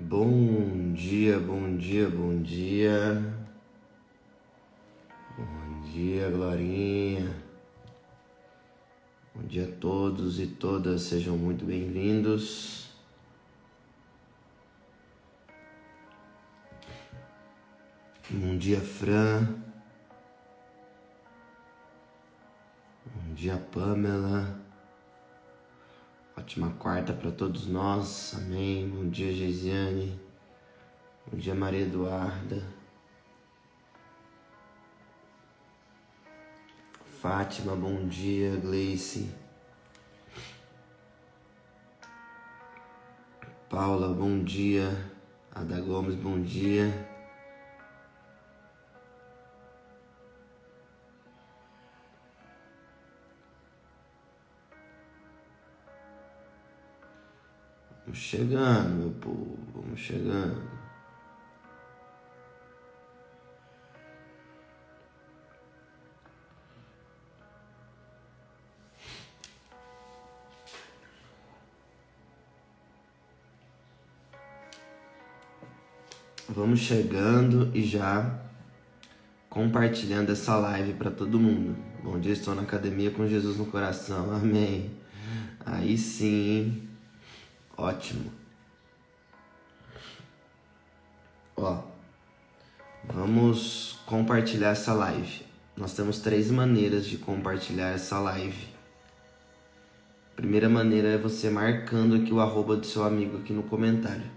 Bom dia, bom dia, bom dia. Bom dia, Glorinha. Bom dia a todos e todas, sejam muito bem-vindos. Bom dia, Fran. Bom dia, Pamela. Ótima quarta para todos nós, amém. Bom dia, Geisiane. Bom dia, Maria Eduarda. Fátima, bom dia. Gleice. Paula, bom dia. Ada Gomes, bom dia. Vamos chegando, meu povo, vamos chegando. Vamos chegando e já compartilhando essa live para todo mundo. Bom dia, estou na academia com Jesus no coração, amém. Aí sim, hein? Ótimo. Ó, vamos compartilhar essa live. Nós temos 3 maneiras de compartilhar essa live. Primeira maneira é você marcando aqui o arroba do seu amigo aqui no comentário.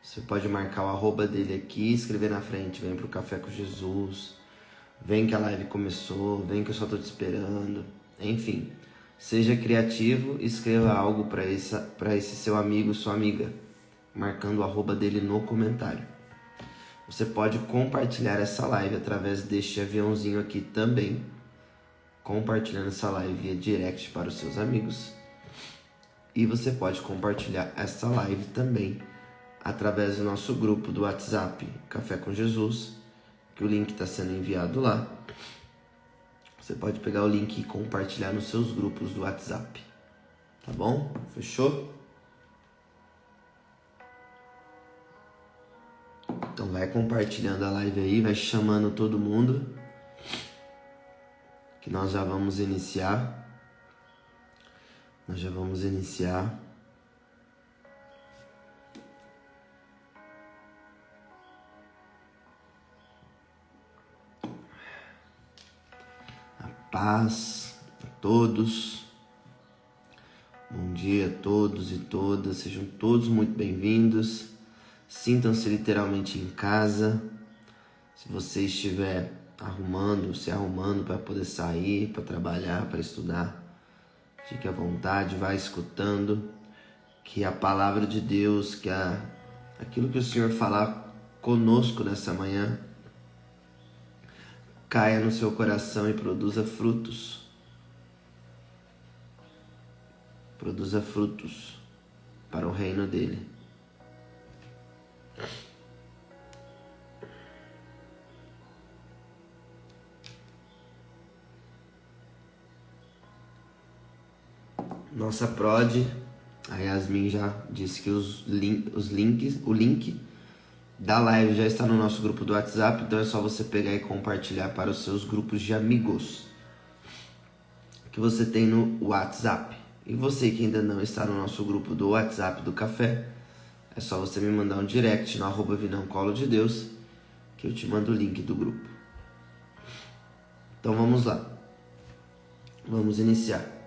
Você pode marcar o arroba dele aqui, escrever na frente, vem pro Café com Jesus, vem que a live começou, vem que eu só tô te esperando, enfim. Seja criativo e escreva algo para esse seu amigo, sua amiga, marcando o arroba dele no comentário. Você pode compartilhar essa live através deste aviãozinho aqui também, compartilhando essa live via direct para os seus amigos. E você pode compartilhar essa live também através do nosso grupo do WhatsApp, Café com Jesus, que o link está sendo enviado lá. Você pode pegar o link e compartilhar nos seus grupos do WhatsApp. Tá bom? Fechou? Então vai compartilhando a live aí, vai chamando todo mundo, que nós já vamos iniciar. Paz a todos, bom dia a todos e todas, sejam todos muito bem-vindos, sintam-se literalmente em casa. Se você estiver se arrumando para poder sair, para trabalhar, para estudar, fique à vontade, vá escutando, que a palavra de Deus, aquilo que o Senhor falar conosco nessa manhã, caia no seu coração e produza frutos. Produza frutos para o reino dele. Nossa prod, a Yasmin já disse que o link da live já está no nosso grupo do WhatsApp, então é só você pegar e compartilhar para os seus grupos de amigos que você tem no WhatsApp. E você que ainda não está no nosso grupo do WhatsApp do Café, é só você me mandar um direct no arroba Vinão Colo de Deus, que eu te mando o link do grupo. Então vamos lá. Vamos iniciar.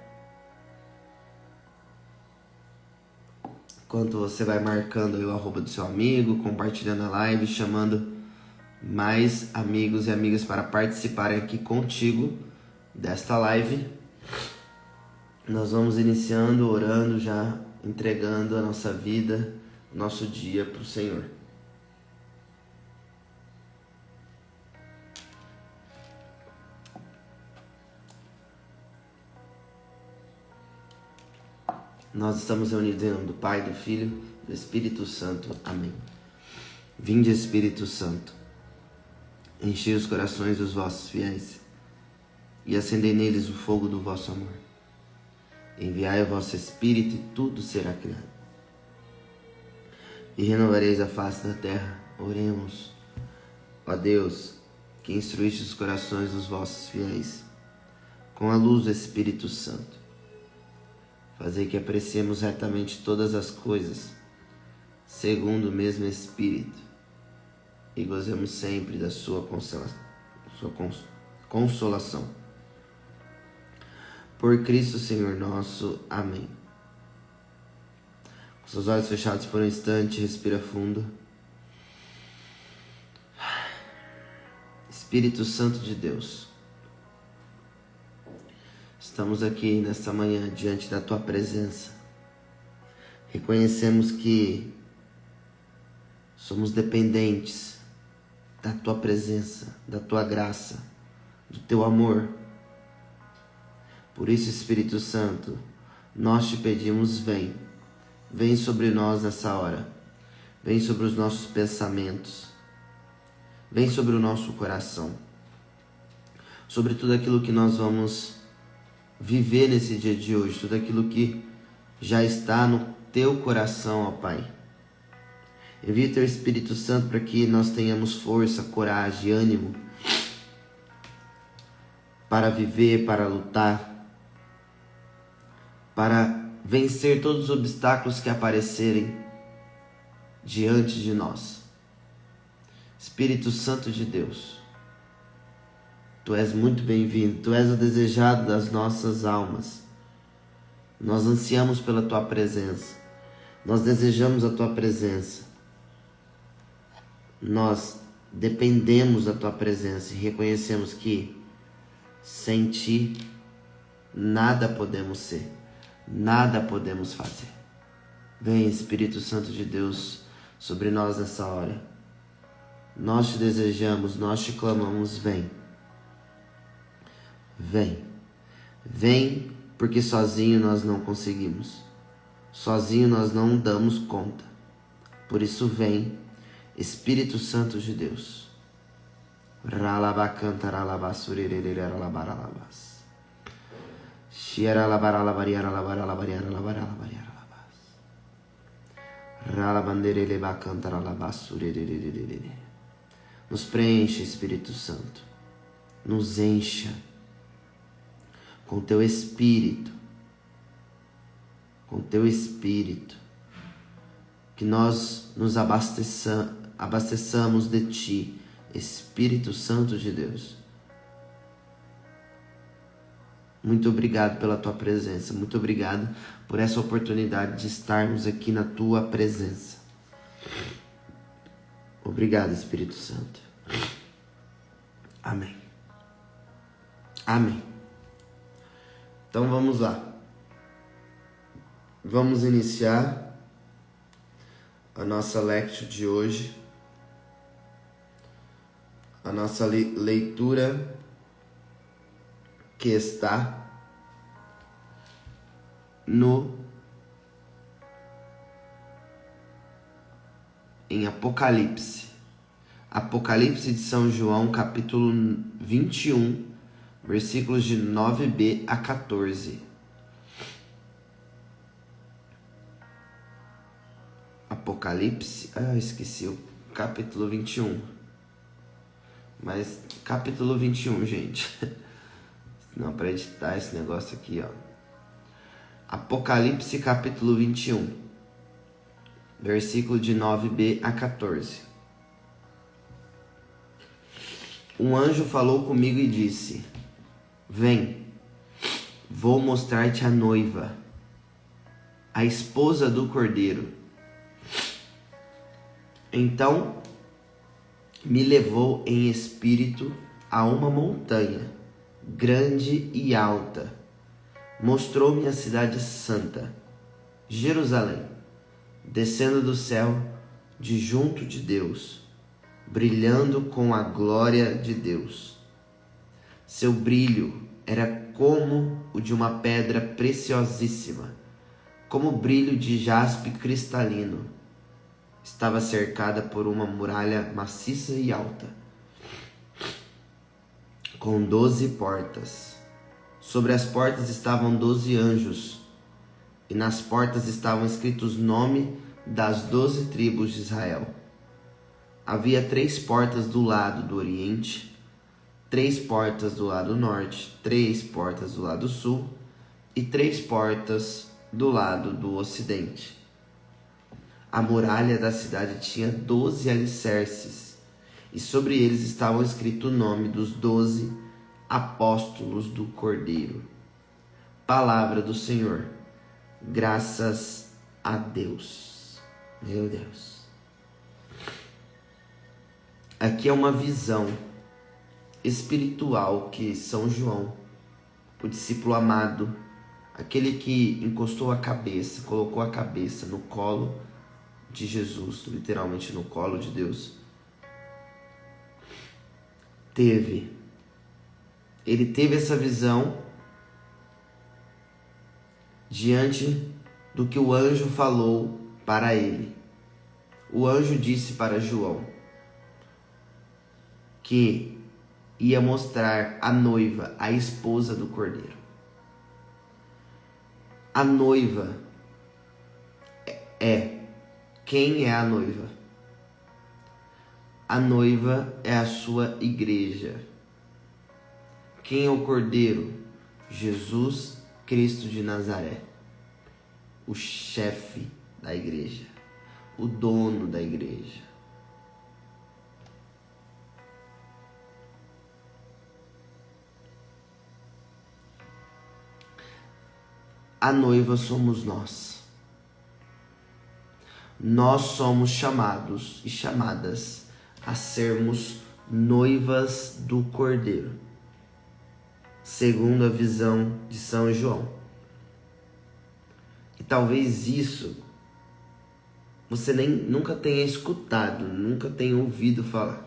Enquanto você vai marcando aí o arroba do seu amigo, compartilhando a live, chamando mais amigos e amigas para participarem aqui contigo desta live, nós vamos iniciando, orando, já entregando a nossa vida, nosso dia para o Senhor. Nós estamos reunidos em nome do Pai, do Filho e do Espírito Santo. Amém. Vinde, Espírito Santo, enchei os corações dos vossos fiéis e acendei neles o fogo do vosso amor. Enviai o vosso Espírito e tudo será criado. e renovareis a face da terra. Oremos. Ó Deus, que instruíste os corações dos vossos fiéis com a luz do Espírito Santo, fazei que apreciemos retamente todas as coisas, segundo o mesmo Espírito, e gozemos sempre da sua consolação. Por Cristo Senhor nosso. Amém. Com seus olhos fechados por um instante, respira fundo. Espírito Santo de Deus, estamos aqui nesta manhã diante da Tua presença. Reconhecemos que somos dependentes da Tua presença, da Tua graça, do Teu amor. Por isso, Espírito Santo, nós te pedimos, vem. Vem sobre nós nessa hora. Vem sobre os nossos pensamentos. Vem sobre o nosso coração. Sobre tudo aquilo que nós vamos viver nesse dia de hoje. Tudo aquilo que já está no Teu coração, ó Pai. Envia Teu Espírito Santo para que nós tenhamos força, coragem, ânimo para viver, para lutar, para vencer todos os obstáculos que aparecerem diante de nós. Espírito Santo de Deus, Tu és muito bem-vindo, Tu és o desejado das nossas almas. Nós ansiamos pela Tua presença, nós desejamos a Tua presença, nós dependemos da Tua presença e reconhecemos que sem Ti nada podemos ser, nada podemos fazer. Vem, Espírito Santo de Deus, sobre nós nessa hora. Nós te desejamos, nós te clamamos, vem. Vem. Vem, porque sozinho nós não conseguimos. Sozinho nós não damos conta. Por isso vem, Espírito Santo de Deus. Ralabacantaralabasurerereralabaralabas. Nos preenche, Espírito Santo. Nos encha com Teu Espírito. Com Teu Espírito. Que nós nos abasteçamos de Ti, Espírito Santo de Deus. Muito obrigado pela Tua presença. Muito obrigado por essa oportunidade de estarmos aqui na Tua presença. Obrigado, Espírito Santo. Amém. Amém. Então vamos lá. Vamos iniciar a nossa lectio de hoje. A nossa leitura que está em Apocalipse. Apocalipse de São João, capítulo 21, versículos de 9b a 14. Apocalipse, esqueci o capítulo 21. Mas capítulo 21, gente. Não, para editar esse negócio aqui, ó. Apocalipse, capítulo 21, versículo de 9b a 14. Um anjo falou comigo e disse: Vem, vou mostrar-te a noiva, a esposa do Cordeiro. Então me levou em espírito a uma montanha grande e alta. Mostrou-me a cidade santa, Jerusalém, descendo do céu de junto de Deus, brilhando com a glória de Deus. Seu brilho era como o de uma pedra preciosíssima, como o brilho de jaspe cristalino. Estava cercada por uma muralha maciça e alta, com 12 portas. Sobre as portas estavam 12 anjos, e nas portas estavam escritos o nome das 12 tribos de Israel. Havia 3 portas do lado do oriente, 3 portas do lado norte, 3 portas do lado sul e 3 portas do lado do ocidente. A muralha da cidade tinha 12 alicerces, e sobre eles estavam escrito o nome dos 12 apóstolos do Cordeiro. Palavra do Senhor. Graças a Deus. Meu Deus. Aqui é uma visão espiritual que São João, o discípulo amado, aquele que encostou a cabeça, colocou a cabeça no colo de Jesus, literalmente no colo de Deus, ele teve essa visão diante do que o anjo falou para ele. O anjo disse para João que ia mostrar a noiva, a esposa do Cordeiro. A noiva quem é a noiva? A noiva é a sua igreja. Quem é o Cordeiro? Jesus Cristo de Nazaré, o chefe da igreja, o dono da igreja. A noiva somos nós. Nós somos chamados e chamadas a sermos noivas do Cordeiro, segundo a visão de São João. E talvez isso você nunca tenha escutado, nunca tenha ouvido falar.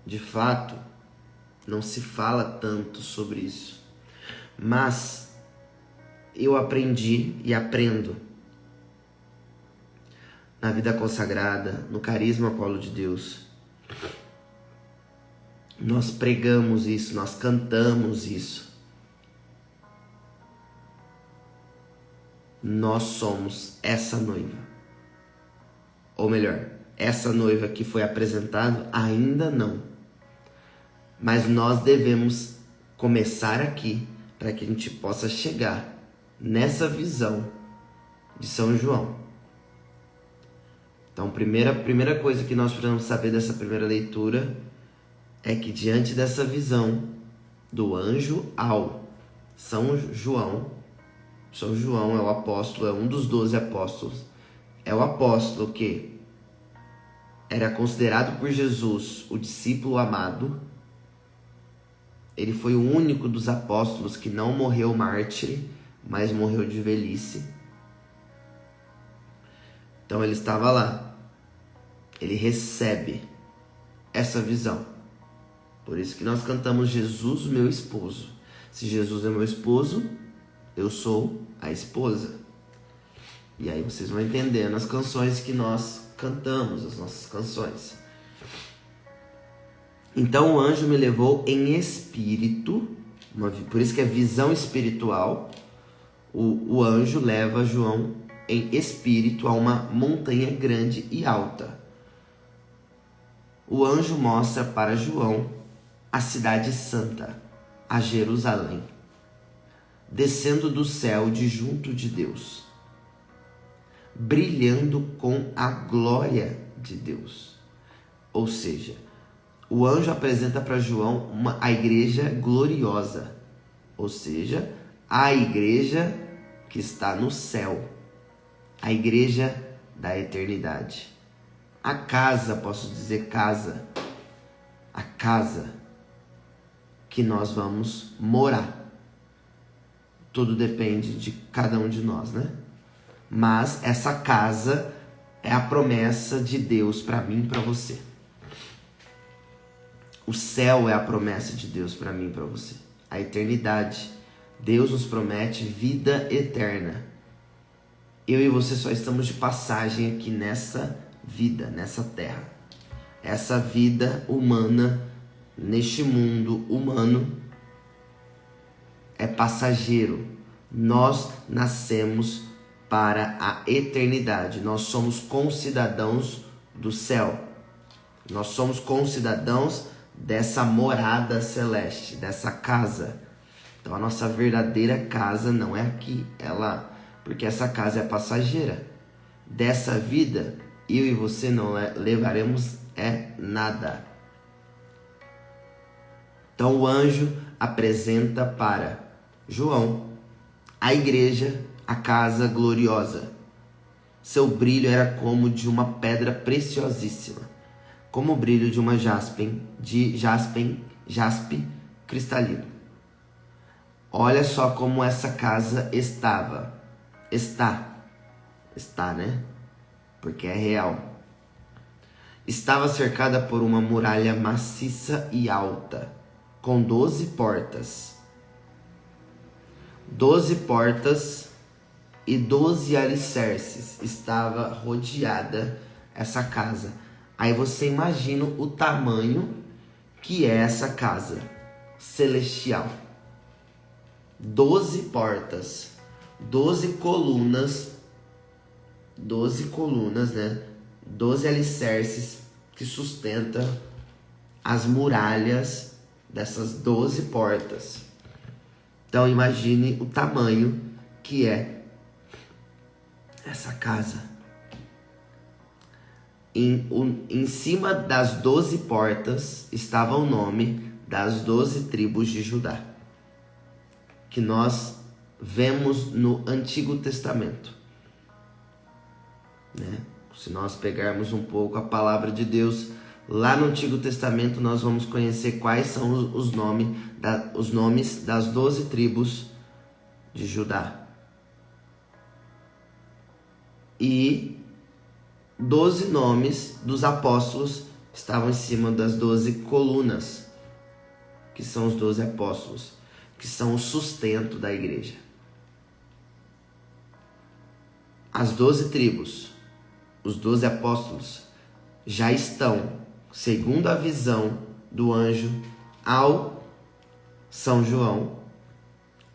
De fato, não se fala tanto sobre isso. Mas eu aprendi e aprendo na vida consagrada, no carisma Colo de Deus. Nós pregamos isso, nós cantamos isso. Nós somos essa noiva. Ou melhor, essa noiva que foi apresentada ainda não. Mas nós devemos começar aqui para que a gente possa chegar nessa visão de São João. Então, primeira coisa que nós precisamos saber dessa primeira leitura é que diante dessa visão do anjo ao São João é o apóstolo, é um dos 12 apóstolos, é o apóstolo que era considerado por Jesus o discípulo amado. Ele foi o único dos apóstolos que não morreu mártir, mas morreu de velhice. Então ele estava lá, ele recebe essa visão. Por isso que nós cantamos Jesus, meu esposo. Se Jesus é meu esposo, eu sou a esposa. E aí vocês vão entendendo as canções que nós cantamos, as nossas canções. Então o anjo me levou em espírito, por isso que é visão espiritual. O anjo leva João em espírito a uma montanha grande e alta. O anjo mostra para João a cidade santa, a Jerusalém, descendo do céu de junto de Deus, brilhando com a glória de Deus. Ou seja, o anjo apresenta para João a igreja gloriosa, ou seja, a igreja que está no céu, a igreja da eternidade. A casa, posso dizer casa, a casa que nós vamos morar. Tudo depende de cada um de nós, né? Mas essa casa é a promessa de Deus para mim e para você. O céu é a promessa de Deus para mim e para você. A eternidade. Deus nos promete vida eterna. Eu e você só estamos de passagem aqui nessa vida, nessa terra. Essa vida humana, neste mundo humano, é passageiro. Nós nascemos para a eternidade. Nós somos concidadãos do céu. Nós somos concidadãos dessa morada celeste, dessa casa. Então a nossa verdadeira casa não é aqui, porque essa casa é passageira. Dessa vida, eu e você não levaremos nada. Então o anjo apresenta para João a igreja, a casa gloriosa. Seu brilho era como de uma pedra preciosíssima, como o brilho de uma jaspe cristalino. Olha só como essa casa está, né? Porque é real. Estava cercada por uma muralha maciça e alta, com 12 portas. 12 portas e 12 alicerces. Estava rodeada essa casa. Aí você imagina o tamanho que é essa casa celestial. 12 portas, 12 colunas, né? 12 alicerces que sustentam as muralhas dessas 12 portas. Então imagine o tamanho que é essa casa. Em cima das 12 portas estava o nome das 12 tribos de Judá, que nós vemos no Antigo Testamento, né? Se nós pegarmos um pouco a palavra de Deus, lá no Antigo Testamento nós vamos conhecer quais são os nomes das 12 tribos de Judá. E 12 nomes dos apóstolos estavam em cima das 12 colunas, que são os 12 apóstolos, que são o sustento da igreja. As 12 tribos, os 12 apóstolos, já estão, segundo a visão do anjo ao São João,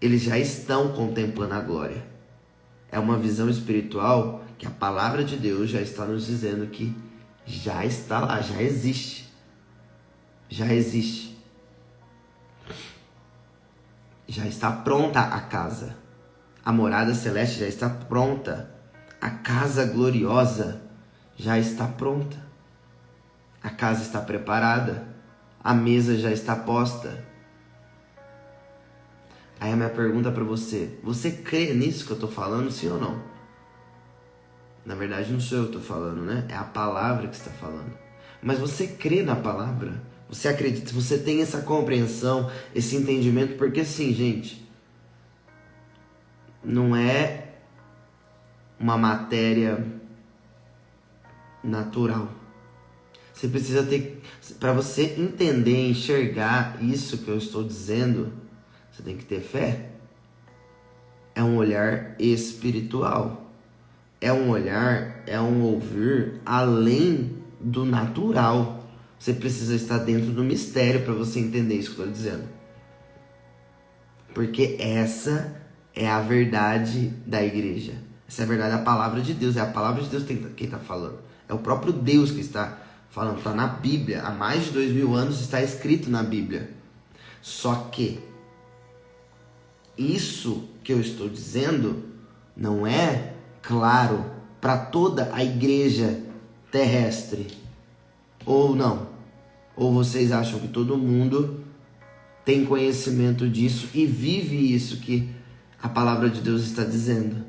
eles já estão contemplando a glória. É uma visão espiritual que a palavra de Deus já está nos dizendo que já está lá, já existe. Já existe. Já está pronta a casa. A morada celeste já está pronta. A casa gloriosa já está pronta. A casa está preparada. A mesa já está posta. Aí a minha pergunta para você: você crê nisso que eu estou falando, sim ou não? Na verdade não sou eu que estou falando, né? É a palavra que está falando. Mas você crê na palavra? Você acredita? Você tem essa compreensão, esse entendimento? Porque sim, gente, não é uma matéria natural. Você precisa ter, para você entender, enxergar isso que eu estou dizendo, você tem que ter fé. É um olhar espiritual. É um olhar, é um ouvir além do natural. Você precisa estar dentro do mistério para você entender isso que eu estou dizendo. Porque essa é a verdade da igreja. Essa é a verdade da palavra de Deus. É a palavra de Deus quem está falando. É o próprio Deus que está falando. Está na Bíblia. Há mais de 2000 anos está escrito na Bíblia. Só que isso que eu estou dizendo não é claro para toda a igreja terrestre. Ou não? Ou vocês acham que todo mundo tem conhecimento disso e vive isso que a palavra de Deus está dizendo?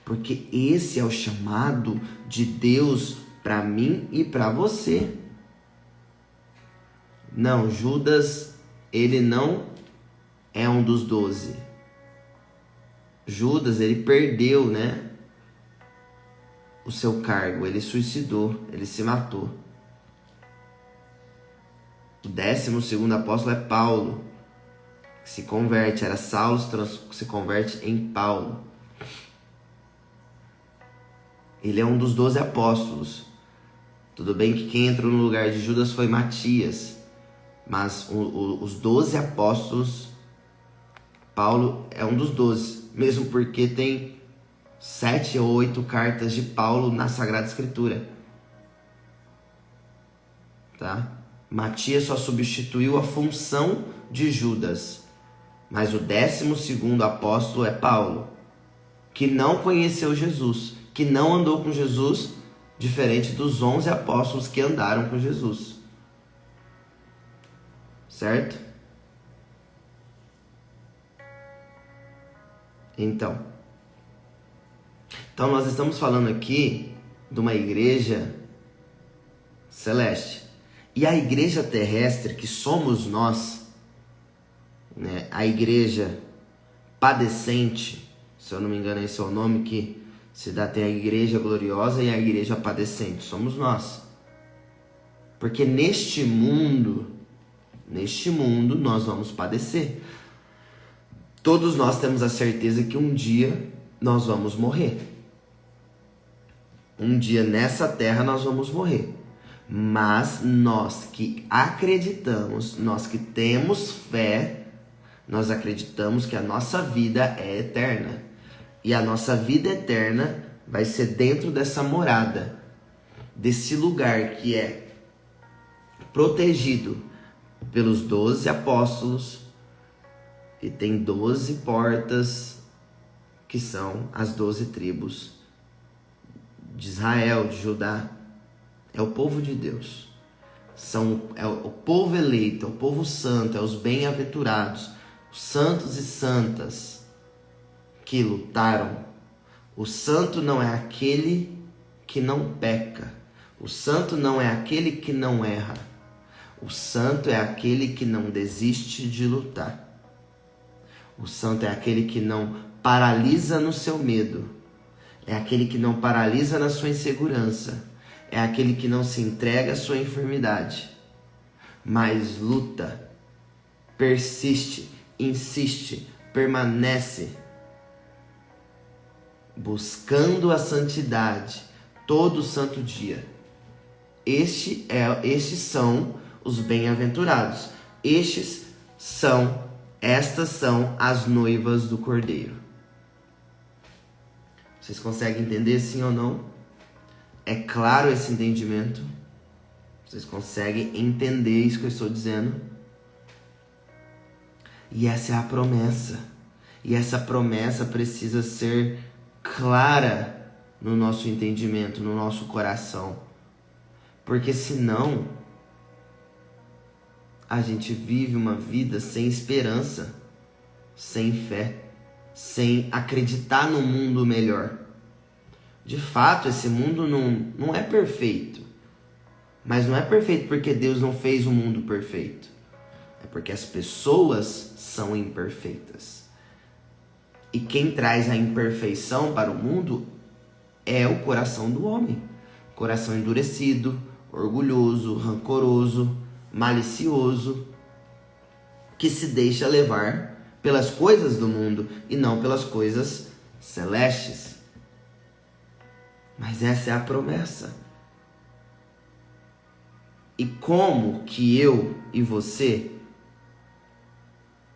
Porque esse é o chamado de Deus para mim e para você. Não, Judas, ele não é um dos 12. Judas, ele perdeu, né, o seu cargo, ele suicidou, ele se matou. O 12º apóstolo é Paulo, que se converte, era Saulo, se converte em Paulo. Ele é um dos 12 apóstolos. Tudo bem que quem entrou no lugar de Judas foi Matias, mas os 12 apóstolos, Paulo é um dos 12, mesmo porque tem 7 ou 8 cartas de Paulo na Sagrada Escritura. Tá? Matias só substituiu a função de Judas. Mas o 12º apóstolo é Paulo, que não conheceu Jesus, que não andou com Jesus, diferente dos 11 apóstolos que andaram com Jesus. Certo? Então nós estamos falando aqui de uma igreja celeste. E a igreja terrestre, que somos nós, né? A igreja padecente, se eu não me engano esse é o nome que se dá, tem a igreja gloriosa e a igreja padecente, somos nós. Porque neste mundo nós vamos padecer. Todos nós temos a certeza que um dia nós vamos morrer. Um dia nessa terra nós vamos morrer. Mas nós que acreditamos, nós que temos fé, nós acreditamos que a nossa vida é eterna. E a nossa vida eterna vai ser dentro dessa morada, desse lugar que é protegido pelos 12 apóstolos, e tem 12 portas, que são as 12 tribos de Israel, de Judá. É o povo de Deus. É o povo eleito, é o povo santo, é os bem-aventurados, os santos e santas que lutaram. O santo não é aquele que não peca. O santo não é aquele que não erra. O santo é aquele que não desiste de lutar. O santo é aquele que não paralisa no seu medo. É aquele que não paralisa na sua insegurança. É aquele que não se entrega à sua enfermidade, mas luta, persiste, insiste, permanece, buscando a santidade todo santo dia. Estes são os bem-aventurados. Estas são as noivas do Cordeiro. Vocês conseguem entender sim ou não? É claro esse entendimento? Vocês conseguem entender isso que eu estou dizendo? E essa é a promessa. E essa promessa precisa ser clara no nosso entendimento, no nosso coração. Porque senão, a gente vive uma vida sem esperança, sem fé, sem acreditar no mundo melhor. De fato, esse mundo não é perfeito. Mas não é perfeito porque Deus não fez o mundo perfeito. É porque as pessoas são imperfeitas. E quem traz a imperfeição para o mundo é o coração do homem. Coração endurecido, orgulhoso, rancoroso, malicioso, que se deixa levar pelas coisas do mundo e não pelas coisas celestes. Mas essa é a promessa. E como que eu e você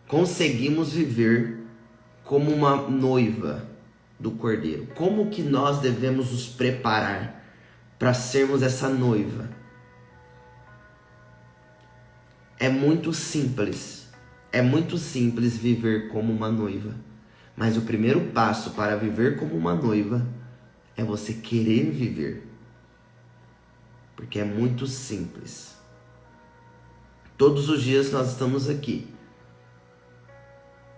conseguimos viver como uma noiva do Cordeiro? Como que nós devemos nos preparar para sermos essa noiva? É muito simples viver como uma noiva. Mas o primeiro passo para viver como uma noiva é você querer viver. Porque é muito simples. Todos os dias nós estamos aqui,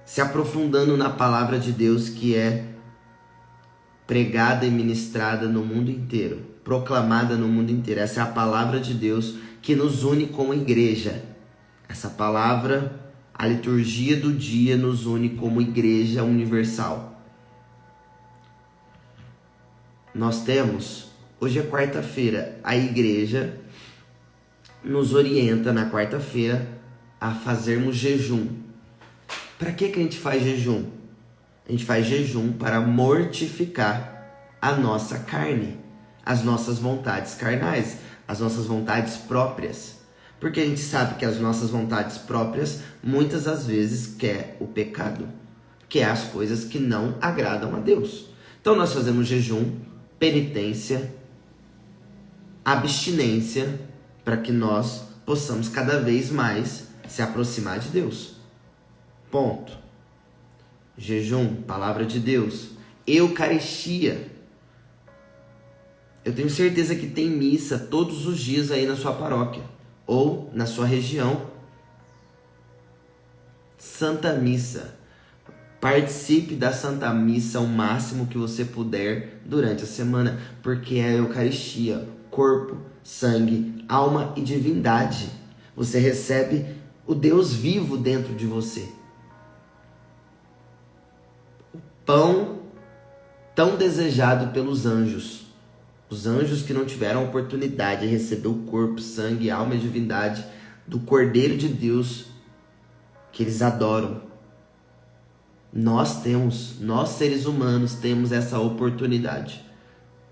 se aprofundando na palavra de Deus que é pregada e ministrada no mundo inteiro, proclamada no mundo inteiro. Essa é a palavra de Deus que nos une como igreja. Essa palavra, a liturgia do dia, nos une como igreja universal. Nós temos, hoje é quarta-feira, a igreja nos orienta na quarta-feira a fazermos jejum. Para que a gente faz jejum? A gente faz jejum para mortificar a nossa carne, as nossas vontades carnais, as nossas vontades próprias. Porque a gente sabe que as nossas vontades próprias, muitas das vezes, quer o pecado, quer as coisas que não agradam a Deus. Então nós fazemos jejum, penitência, abstinência, para que nós possamos cada vez mais se aproximar de Deus. Ponto. Jejum, palavra de Deus. Eucaristia. Eu tenho certeza que tem missa todos os dias aí na sua paróquia ou na sua região. Santa Missa. Participe da Santa Missa o máximo que você puder durante a semana, porque é a Eucaristia, corpo, sangue, alma e divindade. Você recebe o Deus vivo dentro de você. O pão tão desejado pelos anjos. Os anjos que não tiveram oportunidade de receber o corpo, sangue, alma e divindade do Cordeiro de Deus que eles adoram. Nós seres humanos temos essa oportunidade.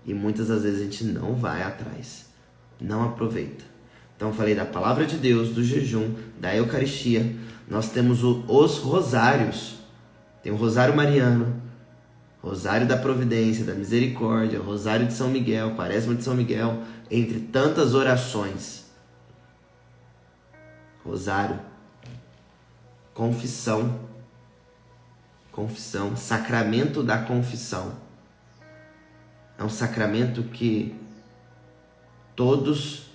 E muitas das vezes a gente não vai atrás, não aproveita. Então eu falei da palavra de Deus, do jejum, da Eucaristia. Nós temos os rosários. Tem o Rosário Mariano, Rosário da Providência, da Misericórdia, Rosário de São Miguel, Quaresma de São Miguel, entre tantas orações. Rosário, confissão, sacramento da confissão. É um sacramento que todos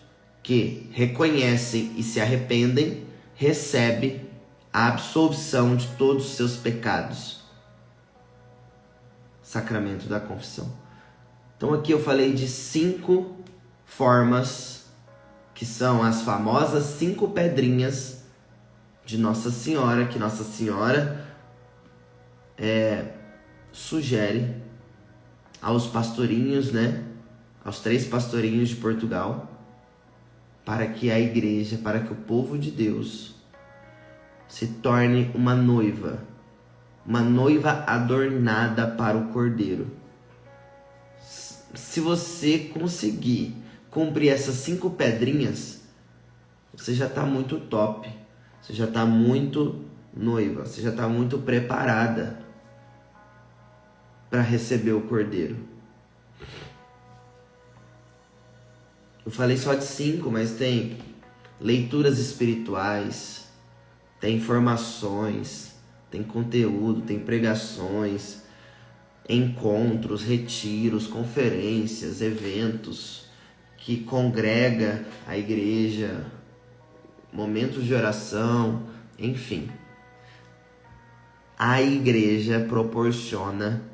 que reconhecem e se arrependem recebem a absolvição de todos os seus pecados. Sacramento da confissão. Então aqui eu falei de 5 formas, que são as famosas 5 pedrinhas de Nossa Senhora, que Nossa Senhora sugere aos pastorinhos, né? Aos 3 pastorinhos de Portugal, para que a igreja, para que o povo de Deus se torne uma noiva adornada para o Cordeiro. Se você conseguir cumprir essas 5 pedrinhas, você já está muito top, você já está muito noiva, você já está muito preparada para receber o Cordeiro. Eu falei só de 5, mas tem leituras espirituais, tem informações, tem conteúdo, tem pregações, encontros, retiros, conferências, eventos que congrega a igreja, momentos de oração, enfim. A igreja proporciona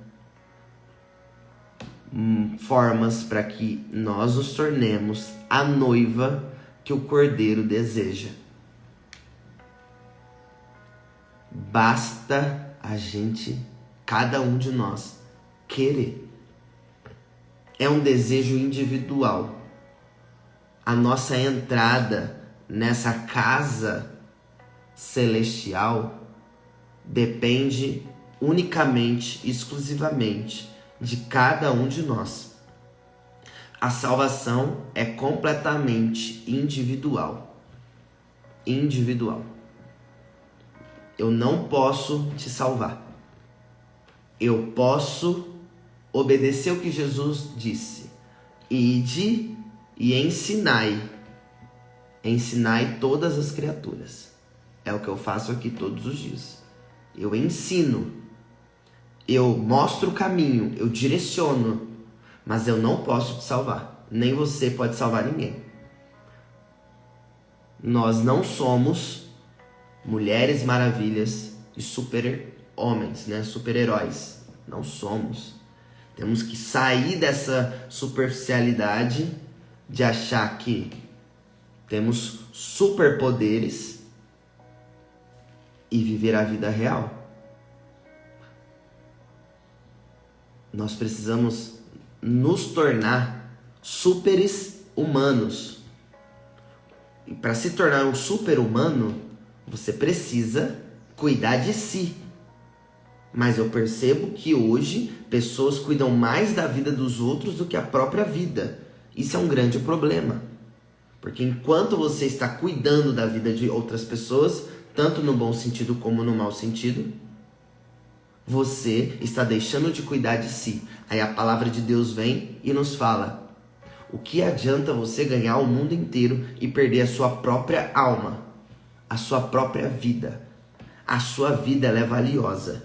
formas para que nós nos tornemos a noiva que o Cordeiro deseja. Basta a gente, cada um de nós, querer. É um desejo individual. A nossa entrada nessa casa celestial depende unicamente, exclusivamente de cada um de nós. A salvação é completamente individual. Eu não posso te salvar. Eu posso obedecer o que Jesus disse. Ide e ensinai todas as criaturas. É o que eu faço aqui todos os dias. Eu ensino. Eu mostro o caminho, eu direciono, mas eu não posso te salvar. Nem você pode salvar ninguém. Nós não somos mulheres maravilhas e super-homens, né? Super-heróis. Não somos. Temos que sair dessa superficialidade de achar que temos superpoderes e viver a vida real. Nós precisamos nos tornar superes humanos. E para se tornar um super-humano, você precisa cuidar de si. Mas eu percebo que hoje pessoas cuidam mais da vida dos outros do que a própria vida. Isso é um grande problema. Porque enquanto você está cuidando da vida de outras pessoas, tanto no bom sentido como no mau sentido, Você está deixando de cuidar de si. Aí a palavra de Deus vem e nos fala: o que adianta você ganhar o mundo inteiro e perder a sua própria alma, a sua própria vida? A sua vida, ela é valiosa.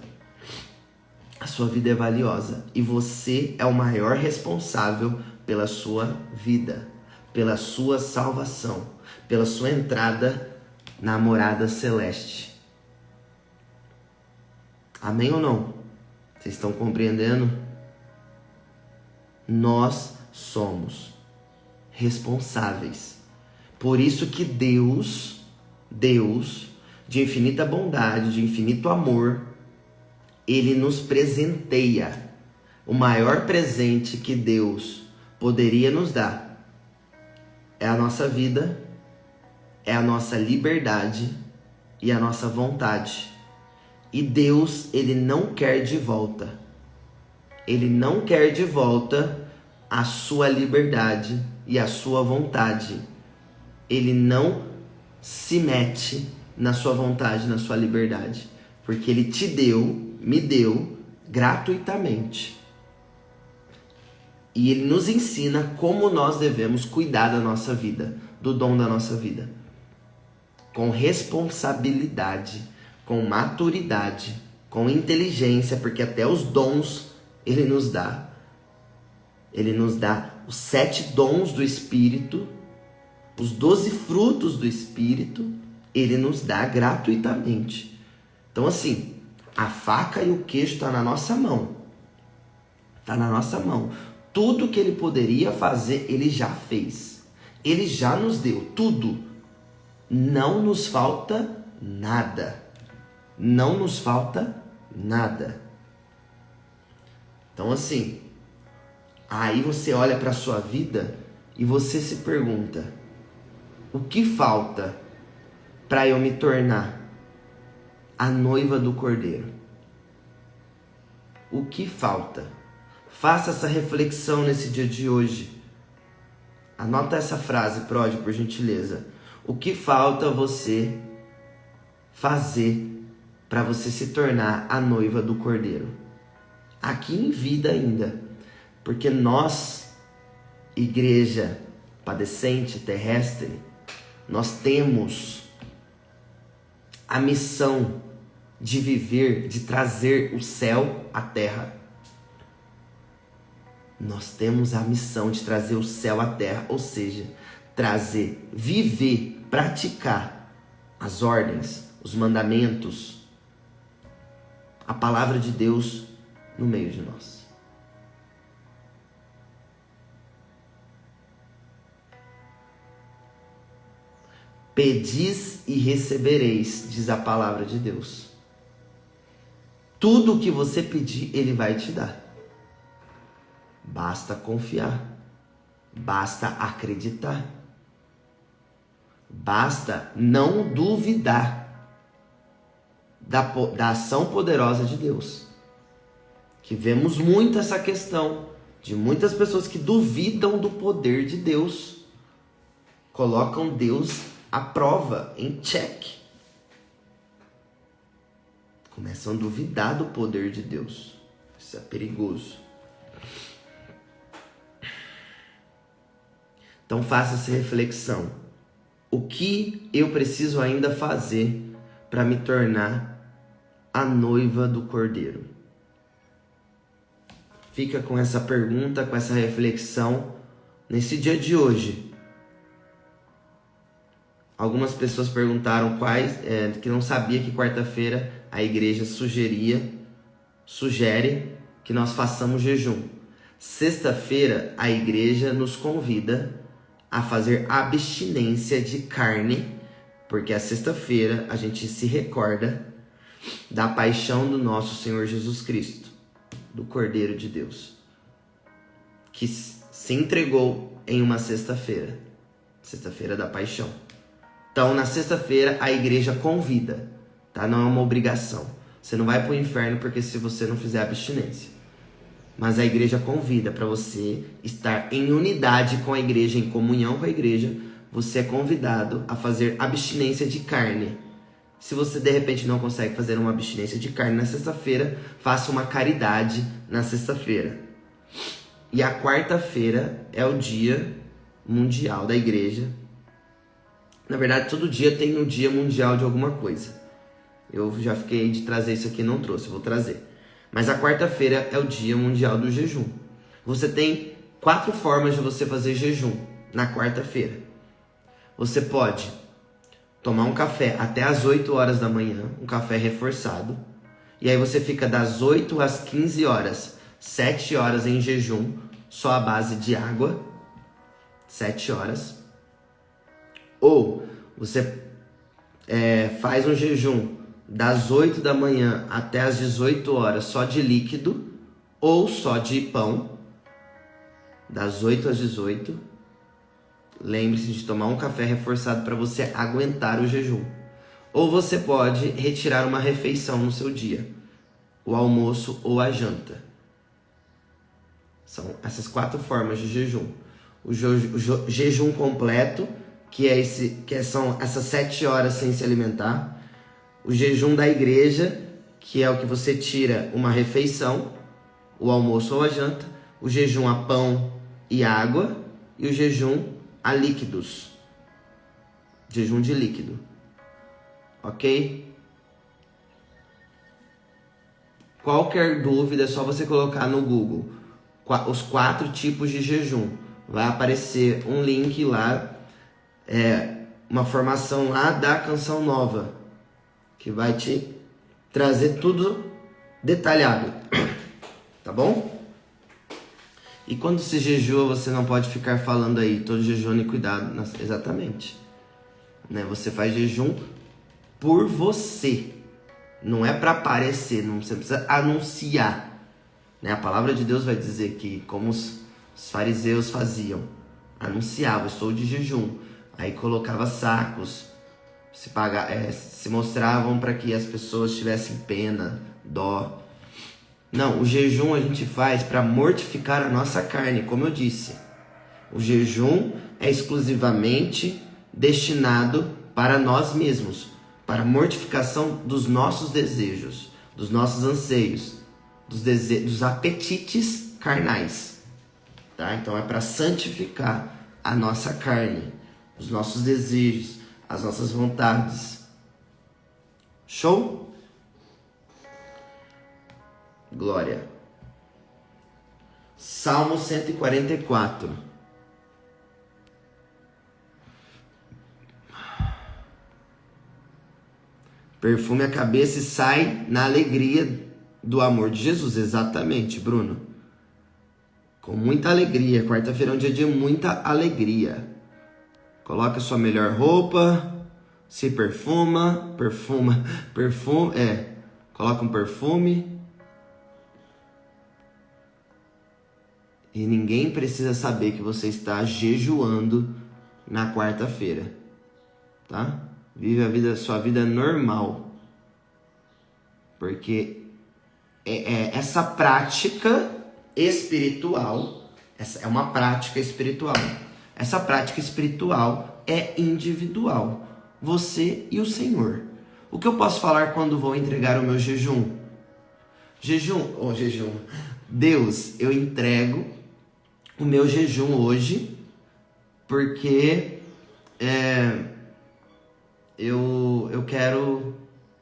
A sua vida é valiosa e você é o maior responsável pela sua vida, pela sua salvação, pela sua entrada na morada celeste. Amém ou não? Vocês estão compreendendo? Nós somos responsáveis. Por isso que Deus, de infinita bondade, de infinito amor, Ele nos presenteia. O maior presente que Deus poderia nos dar é a nossa vida, é a nossa liberdade e a nossa vontade. E Deus, Ele não quer de volta. Ele não quer de volta a sua liberdade e a sua vontade. Ele não se mete na sua vontade, na sua liberdade. Porque Ele te deu, me deu, gratuitamente. E Ele nos ensina como nós devemos cuidar da nossa vida, do dom da nossa vida. Com responsabilidade, com maturidade, com inteligência, porque até os dons Ele nos dá. Ele nos dá os 7 dons do Espírito, os 12 frutos do Espírito, Ele nos dá gratuitamente. Então assim, a faca e o queijo está na nossa mão. Está na nossa mão. Tudo que Ele poderia fazer, Ele já fez. Ele já nos deu tudo. Não nos falta nada. Não nos falta nada. Então assim, aí você olha para a sua vida e você se pergunta: o que falta para eu me tornar a noiva do Cordeiro? O que falta? Faça essa reflexão nesse dia de hoje. Anota essa frase, Prod, por gentileza. O que falta você fazer para você se tornar a noiva do Cordeiro? Aqui em vida ainda. Porque nós, igreja padecente, terrestre, nós temos a missão de viver, de trazer o céu à terra. Nós temos a missão de trazer o céu à terra, ou seja, trazer, viver, praticar as ordens, os mandamentos, a palavra de Deus no meio de nós. Pedis e recebereis, diz a palavra de Deus. Tudo o que você pedir, Ele vai te dar. Basta confiar. Basta acreditar. Basta não duvidar da ação poderosa de Deus. Que vemos muito essa questão de muitas pessoas que duvidam do poder de Deus. Colocam Deus à prova, em check. Começam a duvidar do poder de Deus. Isso é perigoso. Então faça essa reflexão. O que eu preciso ainda fazer para me tornar a noiva do Cordeiro? Fica com essa pergunta, com essa reflexão nesse dia de hoje. Algumas pessoas perguntaram que não sabia que quarta-feira a igreja sugere que nós façamos jejum. Sexta-feira a igreja nos convida a fazer abstinência de carne, porque a sexta-feira a gente se recorda da paixão do nosso Senhor Jesus Cristo, do Cordeiro de Deus, que se entregou em uma sexta-feira da paixão. Então, na sexta-feira, a igreja convida, tá? Não é uma obrigação. Você não vai para o inferno porque se você não fizer abstinência. Mas a igreja convida para você estar em unidade com a igreja, em comunhão com a igreja. Você é convidado a fazer abstinência de carne. Se você de repente não consegue fazer uma abstinência de carne na sexta-feira, faça uma caridade na sexta-feira. E a quarta-feira é o dia mundial da igreja. Na verdade, todo dia tem um dia mundial de alguma coisa. Eu já fiquei de trazer isso aqui, não trouxe, vou trazer. Mas a quarta-feira é o dia mundial do jejum. Você tem 4 formas de você fazer jejum na quarta-feira. Você pode tomar um café até as 8 horas da manhã, um café reforçado. E aí você fica das 8 às 15 horas, 7 horas em jejum, só à base de água. 7 horas. Ou você faz um jejum das 8 da manhã até as 18 horas só de líquido ou só de pão, das 8 às 18. Lembre-se de tomar um café reforçado para você aguentar o jejum. Ou você pode retirar uma refeição no seu dia, o almoço ou a janta. São essas 4 formas de jejum. O jejum completo, que são essas 7 horas sem se alimentar. O jejum da igreja, que é o que você tira uma refeição, o almoço ou a janta. O jejum a pão e água. E o jejum a líquidos. Jejum de líquido. Ok? Qualquer dúvida é só você colocar no Google os 4 tipos de jejum. Vai aparecer um link lá, uma formação lá da Canção Nova, que vai te trazer tudo detalhado, tá bom? E quando se jejua, você não pode ficar falando aí, todo jejum e cuidado, exatamente. Né? Você faz jejum por você, não é para aparecer, você precisa anunciar. Né? A palavra de Deus vai dizer que, como os fariseus faziam, anunciavam, estou de jejum, aí colocava sacos, se mostravam para que as pessoas tivessem pena, dó. Não, o jejum a gente faz para mortificar a nossa carne, como eu disse. O jejum é exclusivamente destinado para nós mesmos, para a mortificação dos nossos desejos, dos nossos anseios, dos apetites carnais. Tá? Então é para santificar a nossa carne, os nossos desejos, as nossas vontades. Show? Glória. Salmo 144. Perfume a cabeça e sai na alegria do amor de Jesus. Exatamente, Bruno. Com muita alegria. Quarta-feira é um dia de muita alegria. Coloca sua melhor roupa, se perfuma, coloca um perfume. E ninguém precisa saber que você está jejuando na quarta-feira, tá? Vive sua vida normal. Porque essa prática espiritual, essa é uma prática espiritual. Essa prática espiritual é individual. Você e o Senhor. O que eu posso falar quando vou entregar o meu jejum? Deus, eu entrego o meu jejum hoje porque eu quero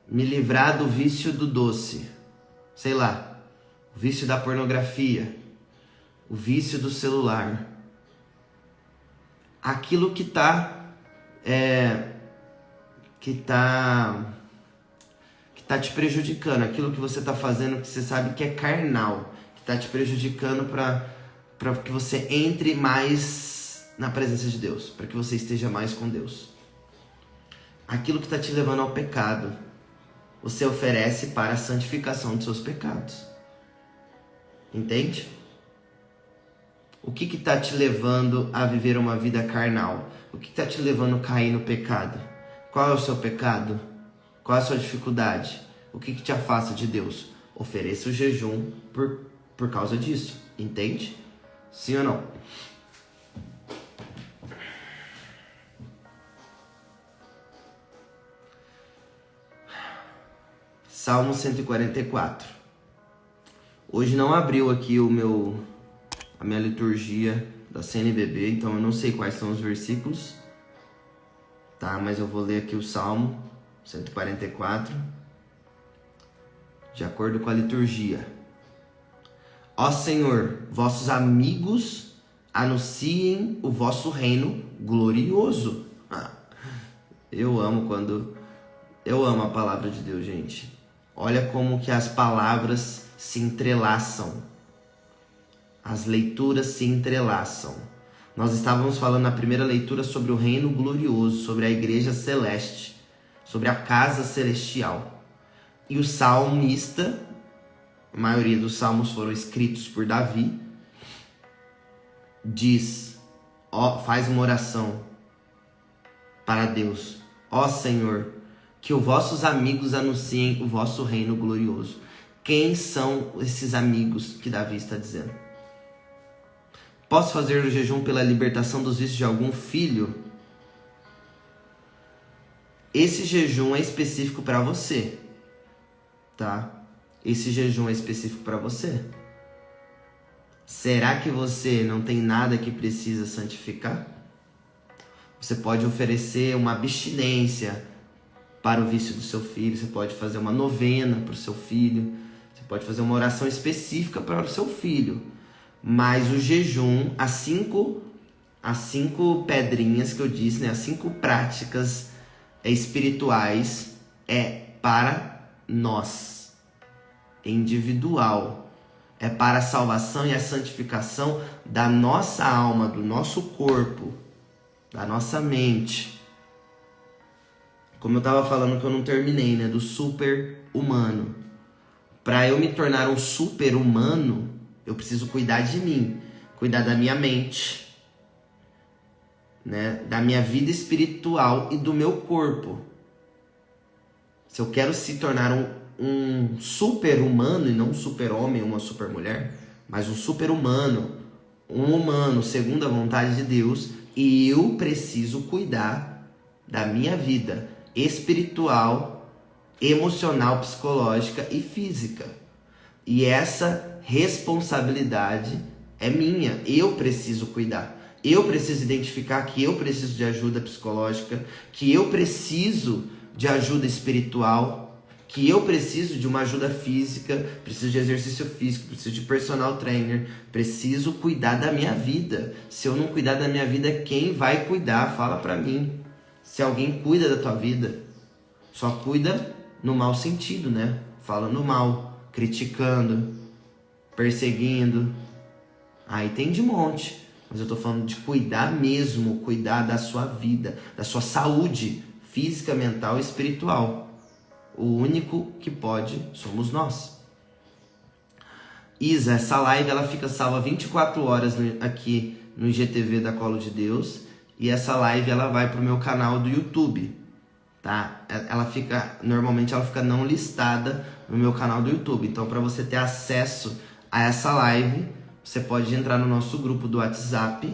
me livrar do vício do doce. Sei lá, o vício da pornografia, o vício do celular. Aquilo que tá te prejudicando, aquilo que você tá fazendo que você sabe que é carnal, que tá te prejudicando para que você entre mais na presença de Deus, para que você esteja mais com Deus. Aquilo que está te levando ao pecado, você oferece para a santificação de seus pecados. Entende? O que está te levando a viver uma vida carnal? O que está te levando a cair no pecado? Qual é o seu pecado? Qual é a sua dificuldade? O que te afasta de Deus? Ofereça o jejum por causa disso. Entende? Sim ou não? Salmo 144. Hoje não abriu aqui a minha liturgia da CNBB, então eu não sei quais são os versículos, tá? Mas eu vou ler aqui o Salmo 144, de acordo com a liturgia. Ó Senhor, vossos amigos anunciem o vosso reino glorioso. Eu amo a palavra de Deus, gente. Olha como que as palavras se entrelaçam. As leituras se entrelaçam. Nós estávamos falando na primeira leitura sobre o reino glorioso, sobre a igreja celeste, sobre a casa celestial. E o salmista, a maioria dos salmos foram escritos por Davi, faz uma oração para Deus. Ó Senhor, que os vossos amigos anunciem o vosso reino glorioso. Quem são esses amigos que Davi está dizendo? Posso fazer o jejum pela libertação dos vícios de algum filho? Esse jejum é específico para você, tá? Esse jejum é específico para você. Será que você não tem nada que precisa santificar? Você pode oferecer uma abstinência para o vício do seu filho, você pode fazer uma novena para o seu filho, você pode fazer uma oração específica para o seu filho. Mas o jejum, as cinco pedrinhas que eu disse, né? As 5 práticas espirituais é para nós, individual. É para a salvação e a santificação da nossa alma, do nosso corpo, da nossa mente. Como eu estava falando que eu não terminei, né? Do super-humano. Para eu me tornar um super-humano, eu preciso cuidar de mim, cuidar da minha mente, né? Da minha vida espiritual e do meu corpo. Se eu quero se tornar um super-humano e não um super-homem, uma super-mulher, mas um super-humano, um humano segundo a vontade de Deus, eu preciso cuidar da minha vida espiritual, emocional, psicológica e física. E essa responsabilidade é minha. Eu preciso cuidar. Eu preciso identificar que eu preciso de ajuda psicológica, que eu preciso de ajuda espiritual, que eu preciso de uma ajuda física, preciso de exercício físico, preciso de personal trainer, preciso cuidar da minha vida. Se eu não cuidar da minha vida, quem vai cuidar? Fala pra mim. Se alguém cuida da tua vida, só cuida no mau sentido, né? Falando mal, criticando, perseguindo. Aí tem de monte. Mas eu tô falando de cuidar mesmo, cuidar da sua vida, da sua saúde física, mental e espiritual. O único que pode somos nós. Isa, essa live ela fica salva 24 horas aqui no IGTV da Colo de Deus. E essa live ela vai pro meu canal do YouTube, tá? Normalmente ela fica não listada no meu canal do YouTube. Então, para você ter acesso a essa live, você pode entrar no nosso grupo do WhatsApp,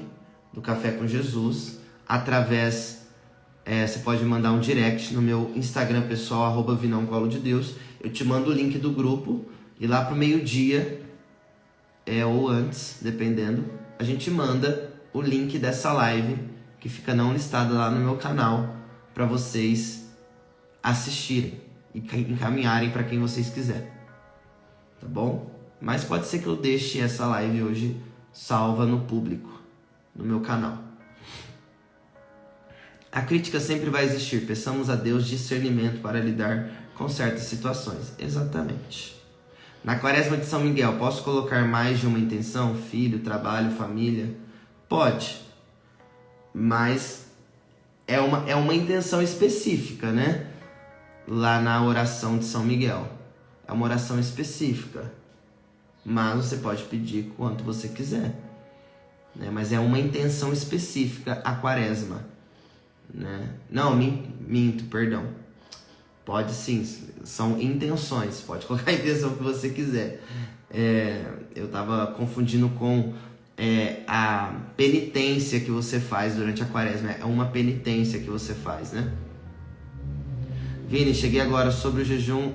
do Café com Jesus, você pode mandar um direct no meu Instagram pessoal, @vinãocolodedeus. Eu te mando o link do grupo e lá pro meio-dia, ou antes, dependendo, a gente manda o link dessa live que fica não listada lá no meu canal para vocês assistirem e encaminharem para quem vocês quiserem, tá bom? Mas pode ser que eu deixe essa live hoje salva no público, no meu canal. A crítica sempre vai existir. Peçamos a Deus discernimento para lidar com certas situações. Exatamente. Na Quaresma de São Miguel, posso colocar mais de uma intenção? Filho, trabalho, família? Pode. Mas é uma intenção específica, né? Lá na oração de São Miguel. É uma oração específica. Mas você pode pedir quanto você quiser, né? Mas é uma intenção específica a Quaresma, né? Não, minto, perdão. Pode sim, são intenções. Pode colocar a intenção que você quiser. Eu estava confundindo com a penitência que você faz durante a Quaresma. É uma penitência que você faz, né? Vini, cheguei agora sobre o jejum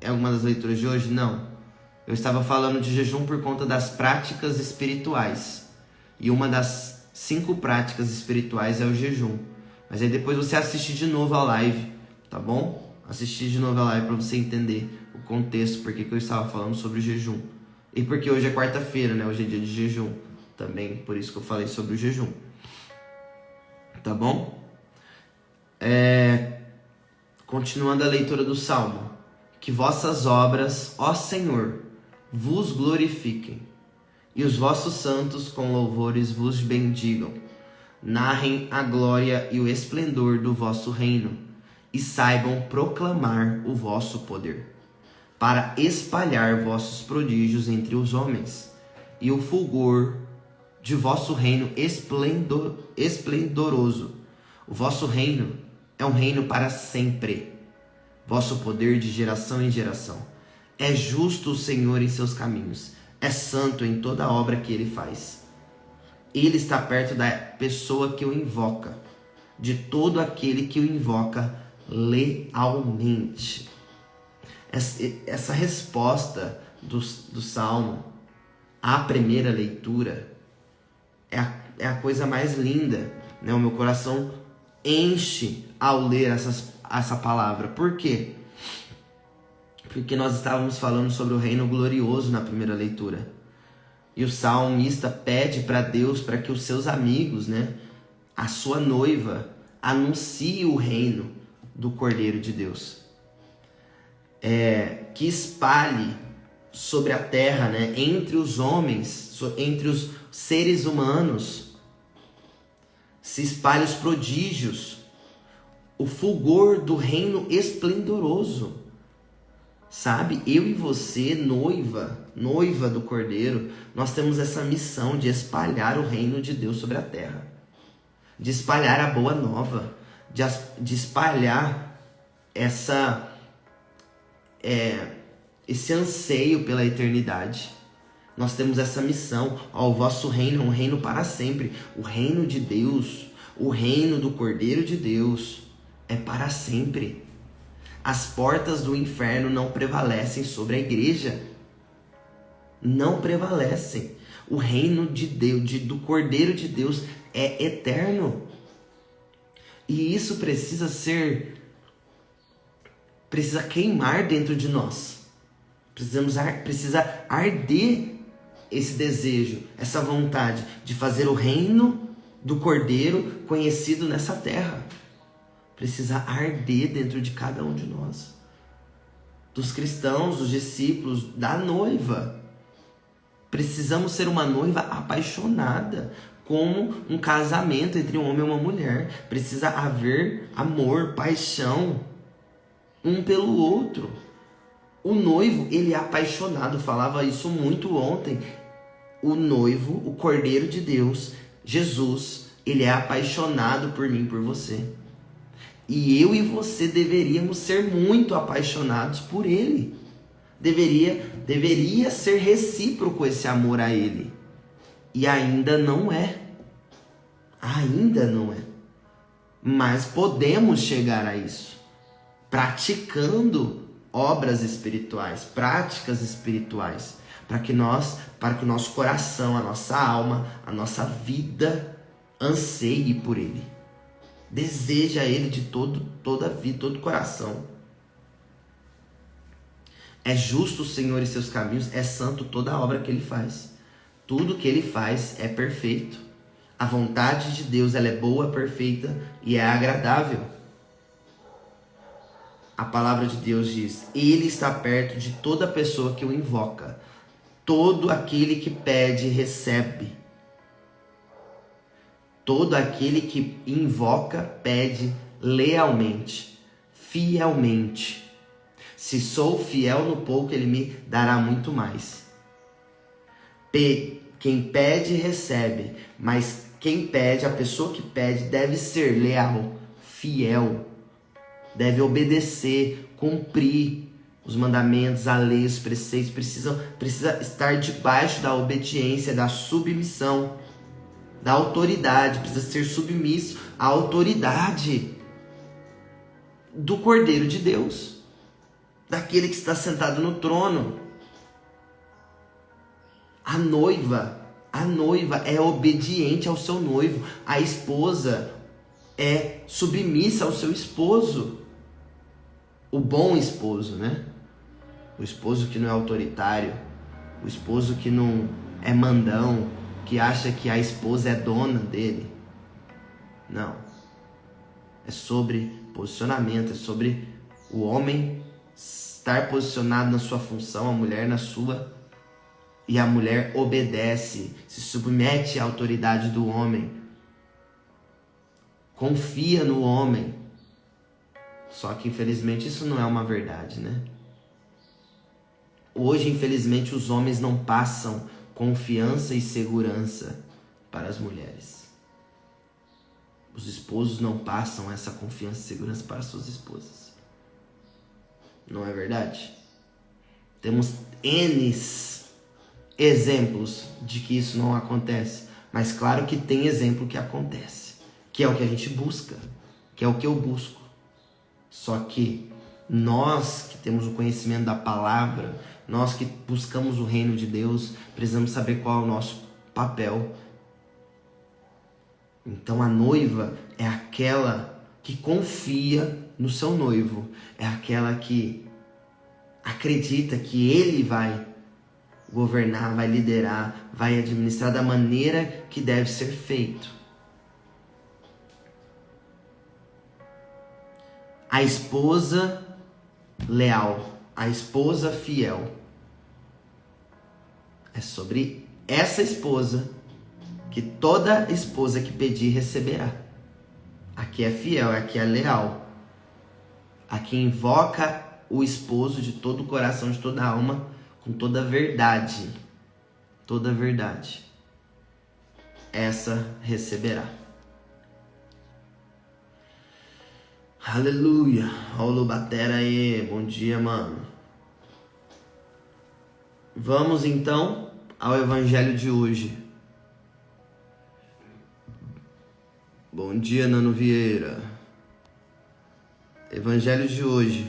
em alguma das leituras de hoje? Não. Eu estava falando de jejum por conta das práticas espirituais. E uma das 5 práticas espirituais é o jejum. Mas aí depois você assiste de novo a live, tá bom? Assistir de novo a live para você entender o contexto, porque que eu estava falando sobre o jejum. E porque hoje é quarta-feira, né? Hoje é dia de jejum. Também por isso que eu falei sobre o jejum. Tá bom? Continuando a leitura do Salmo. Que vossas obras, ó Senhor, vos glorifiquem, e os vossos santos com louvores vos bendigam. Narrem a glória e o esplendor do vosso reino, e saibam proclamar o vosso poder, para espalhar vossos prodígios entre os homens, e o fulgor de vosso reino esplendoroso. O vosso reino é um reino para sempre, vosso poder de geração em geração. É justo o Senhor em seus caminhos, é santo em toda a obra que ele faz. Ele está perto da pessoa que o invoca, de todo aquele que o invoca lealmente. Essa resposta do Salmo à primeira leitura é a coisa mais linda, né? O meu coração enche ao ler essa palavra. Por quê? Porque nós estávamos falando sobre o reino glorioso na primeira leitura. E o salmista pede para Deus para que os seus amigos, né, a sua noiva, anuncie o reino do Cordeiro de Deus. Que espalhe sobre a terra, né, entre os homens, entre os seres humanos, se espalhe os prodígios, o fulgor do reino esplendoroso. Sabe, eu e você, noiva do Cordeiro, nós temos essa missão de espalhar o reino de Deus sobre a terra. De espalhar a boa nova, de espalhar esse anseio pela eternidade. Nós temos essa missão. O vosso reino é um reino para sempre. O reino de Deus, o reino do Cordeiro de Deus é para sempre. As portas do inferno não prevalecem sobre a igreja. Não prevalecem. O reino de Deus, do Cordeiro de Deus é eterno. E isso precisa queimar dentro de nós. Precisa arder esse desejo, essa vontade de fazer o reino do Cordeiro conhecido nessa terra. Precisa arder dentro de cada um de nós. Dos cristãos, dos discípulos, da noiva. Precisamos ser uma noiva apaixonada, como um casamento entre um homem e uma mulher. Precisa haver amor, paixão, um pelo outro. O noivo, ele é apaixonado, falava isso muito ontem. O noivo, o Cordeiro de Deus, Jesus, ele é apaixonado por mim, por você. E eu e você deveríamos ser muito apaixonados por ele. Deveria ser recíproco esse amor a ele. E ainda não é. Ainda não é. Mas podemos chegar a isso. Praticando obras espirituais, práticas espirituais. Para que o nosso coração, a nossa alma, a nossa vida anseie por ele. Deseja ele de toda a vida, todo o coração. É justo o Senhor em seus caminhos, é santo toda a obra que ele faz. Tudo que ele faz é perfeito. A vontade de Deus, ela é boa, perfeita e é agradável. A palavra de Deus diz: ele está perto de toda pessoa que o invoca. Todo aquele que pede, recebe. Todo aquele que invoca, pede lealmente, fielmente. Se sou fiel no pouco, ele me dará muito mais. Quem pede, recebe. Mas quem pede, a pessoa que pede, deve ser leal, fiel. Deve obedecer, cumprir os mandamentos, a lei, os preceitos. Precisa estar debaixo da obediência, da submissão, da autoridade. Precisa ser submisso à autoridade do Cordeiro de Deus. daquele que está sentado no trono. A noiva é obediente ao seu noivo. A esposa é submissa ao seu esposo. O bom esposo, né? O esposo que não é autoritário, o esposo que não é mandão, que acha que a esposa é dona dele. Não. É sobre posicionamento, é sobre o homem estar posicionado na sua função, a mulher na sua, e a mulher obedece, se submete à autoridade do homem, confia no homem. Só que infelizmente isso não é uma verdade, né? Hoje, infelizmente, os homens não passam confiança e segurança para as mulheres. Os esposos não passam essa confiança e segurança para suas esposas. Não é verdade? Temos N exemplos de que isso não acontece. Mas claro que tem exemplo que acontece. Que é o que a gente busca. Que é o que eu busco. Só que nós que temos o conhecimento da palavra, nós que buscamos o reino de Deus, precisamos saber qual é o nosso papel. Então a noiva é aquela que confia no seu noivo, é aquela que acredita que ele vai governar, vai liderar, vai administrar da maneira que deve ser feito. A esposa leal, a esposa fiel. É sobre essa esposa que toda esposa que pedir receberá. Aqui é fiel, aqui é leal. Aqui invoca o esposo de todo o coração, de toda a alma, com toda a verdade. Toda a verdade. Essa receberá. Aleluia. Olha o Lubatera aí. Bom dia, mano. Vamos então ao evangelho de hoje. Bom dia, Nano Vieira. Evangelho de hoje.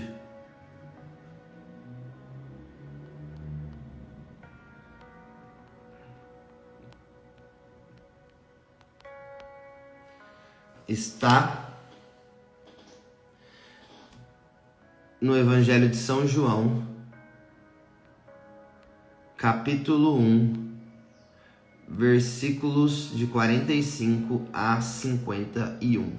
Está no Evangelho de São João, capítulo 1, versículos de 45 a 51.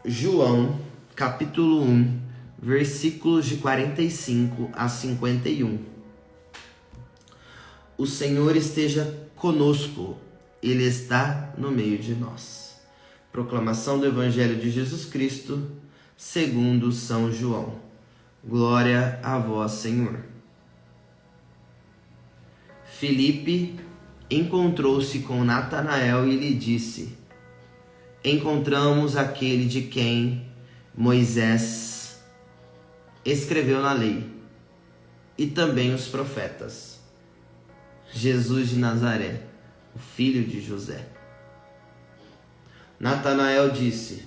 João, capítulo 1, versículos de 45 a 51. O Senhor esteja conosco, Ele está no meio de nós. Proclamação do Evangelho de Jesus Cristo, segundo São João. Glória a vós, Senhor. Filipe encontrou-se com Natanael e lhe disse: encontramos aquele de quem Moisés escreveu na lei, e também os profetas, Jesus de Nazaré, o filho de José. Natanael disse: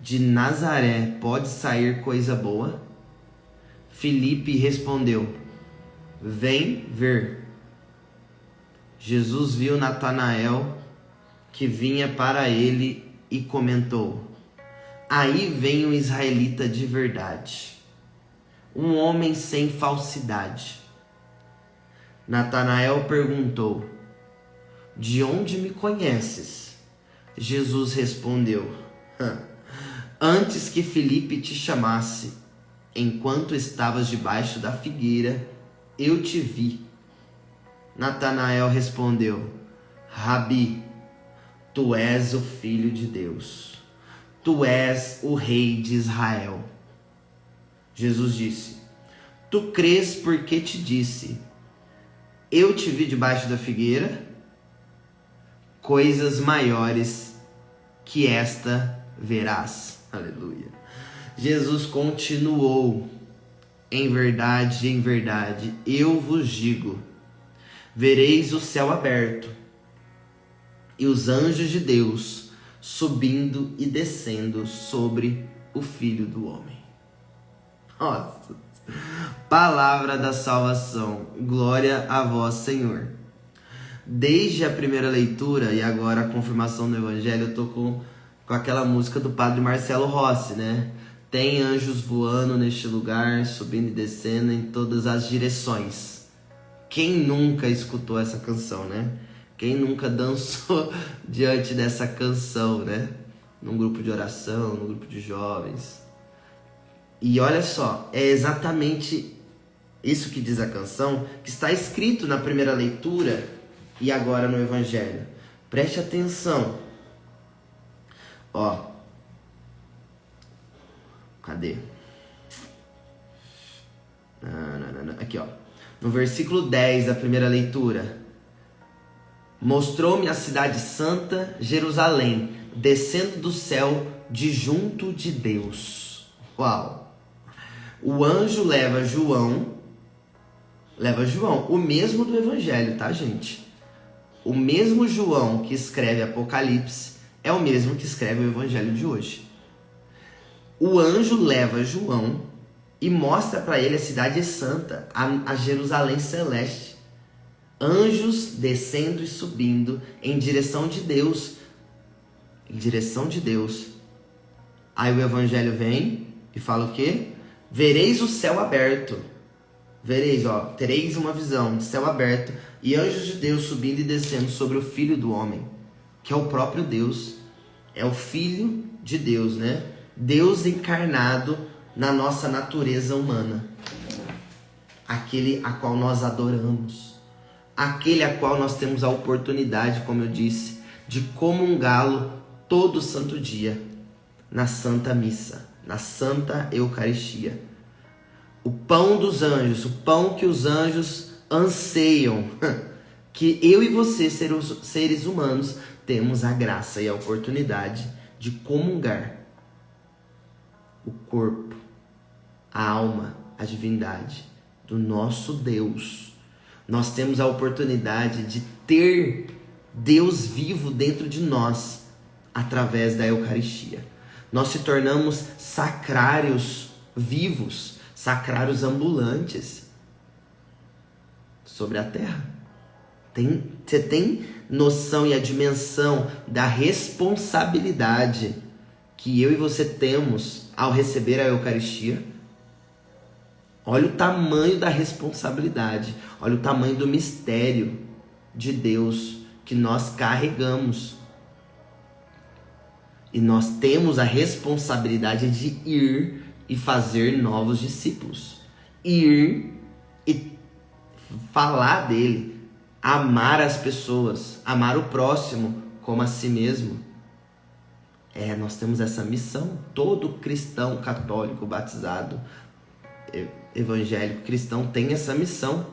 de Nazaré pode sair coisa boa? Filipe respondeu: vem ver. Jesus viu Natanael que vinha para ele e comentou: aí vem um israelita de verdade, um homem sem falsidade. Natanael perguntou: de onde me conheces? Jesus respondeu: antes que Filipe te chamasse, enquanto estavas debaixo da figueira, eu te vi. Natanael respondeu: Rabi, tu és o Filho de Deus, tu és o Rei de Israel. Jesus disse: tu crês porque te disse, eu te vi debaixo da figueira? Coisas maiores que esta verás. Aleluia. Jesus continuou: em verdade, eu vos digo, vereis o céu aberto e os anjos de Deus subindo e descendo sobre o Filho do Homem. Nossa! Palavra da salvação. Glória a vós, Senhor. Desde a primeira leitura e agora a confirmação do Evangelho, eu tô com aquela música do Padre Marcelo Rossi, né? Tem anjos voando neste lugar, subindo e descendo em todas as direções. Quem nunca escutou essa canção, né? Quem nunca dançou diante dessa canção, né? Num grupo de oração, num grupo de jovens. E olha só, é exatamente isso que diz a canção, que está escrito na primeira leitura e agora no Evangelho. Preste atenção. Ó. Cadê? Aqui, ó. No versículo 10 da primeira leitura. Mostrou-me a cidade santa, Jerusalém, descendo do céu de junto de Deus. Uau! O anjo leva João, o mesmo do Evangelho, tá, gente? O mesmo João que escreve Apocalipse é o mesmo que escreve o Evangelho de hoje. O anjo leva João e mostra para ele a cidade santa, a Jerusalém celeste. Anjos descendo e subindo em direção de Deus. Em direção de Deus. Aí o Evangelho vem e fala o quê? Vereis o céu aberto. Vereis, ó, tereis uma visão de céu aberto e anjos de Deus subindo e descendo sobre o Filho do Homem, que é o próprio Deus. É o Filho de Deus, né? Deus encarnado na nossa natureza humana. Aquele a qual nós adoramos. Aquele a qual nós temos a oportunidade, como eu disse, de comungá-lo todo santo dia, na Santa Missa, na Santa Eucaristia. O pão dos anjos, o pão que os anjos anseiam, que eu e você, seres humanos, temos a graça e a oportunidade de comungar o corpo, a alma, a divindade do nosso Deus. Nós temos a oportunidade de ter Deus vivo dentro de nós através da Eucaristia. Nós se tornamos sacrários vivos, sacrários ambulantes sobre a terra. Você tem noção e a dimensão da responsabilidade que eu e você temos ao receber a Eucaristia? Olha o tamanho da responsabilidade, olha o tamanho do mistério de Deus que nós carregamos. E nós temos a responsabilidade de ir e fazer novos discípulos. Ir e falar dele, amar as pessoas, amar o próximo como a si mesmo. Nós temos essa missão. Todo cristão católico batizado, evangélico cristão tem essa missão.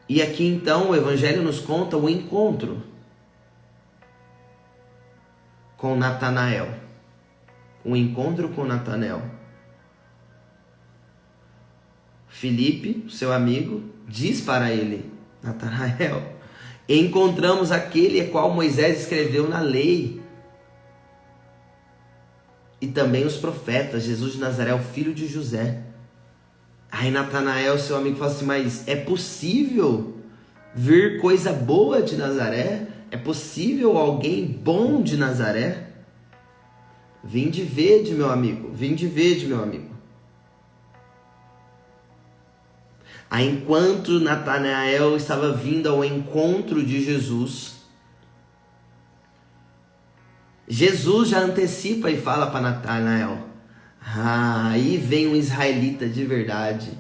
E aqui então o Evangelho nos conta o encontro com Natanael. Um encontro com Natanael. Filipe, seu amigo, diz para ele: Natanael, encontramos aquele a qual Moisés escreveu na lei e também os profetas, Jesus de Nazaré, o filho de José. Aí Natanael, seu amigo, fala assim: mas é possível vir coisa boa de Nazaré? É possível alguém bom de Nazaré? Vinde vede, meu amigo. Vinde vede, meu amigo. Aí, enquanto Natanael estava vindo ao encontro de Jesus, Jesus já antecipa e fala para Natanael: aí vem um israelita de verdade.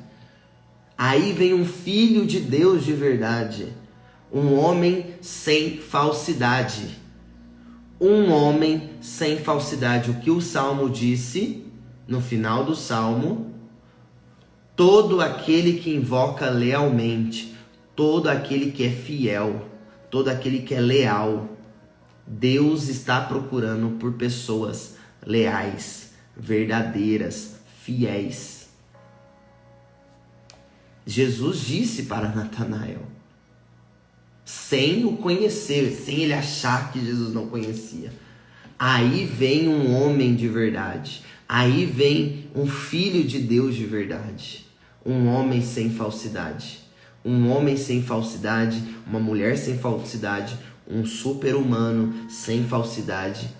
Aí vem um filho de Deus de verdade. Um homem sem falsidade. Um homem sem falsidade. O que o Salmo disse no final do Salmo: todo aquele que invoca lealmente, todo aquele que é fiel, todo aquele que é leal. Deus está procurando por pessoas leais, verdadeiras, fiéis. Jesus disse para Natanael. sem o conhecer, sem ele achar que Jesus não conhecia. Aí vem um homem de verdade. Aí vem um filho de Deus de verdade. Um homem sem falsidade. Um homem sem falsidade, uma mulher sem falsidade, um super-humano sem falsidade.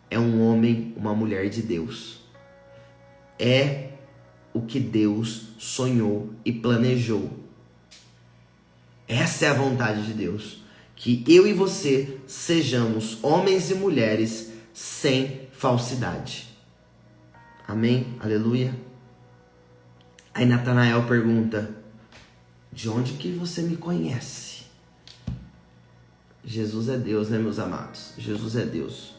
É um homem, uma mulher de Deus. É o que Deus sonhou e planejou. Essa é a vontade de Deus. Que eu e você sejamos homens e mulheres sem falsidade. Amém? Aleluia. Aí Natanael pergunta: de onde que você me conhece? Jesus é Deus, né, meus amados? Jesus é Deus.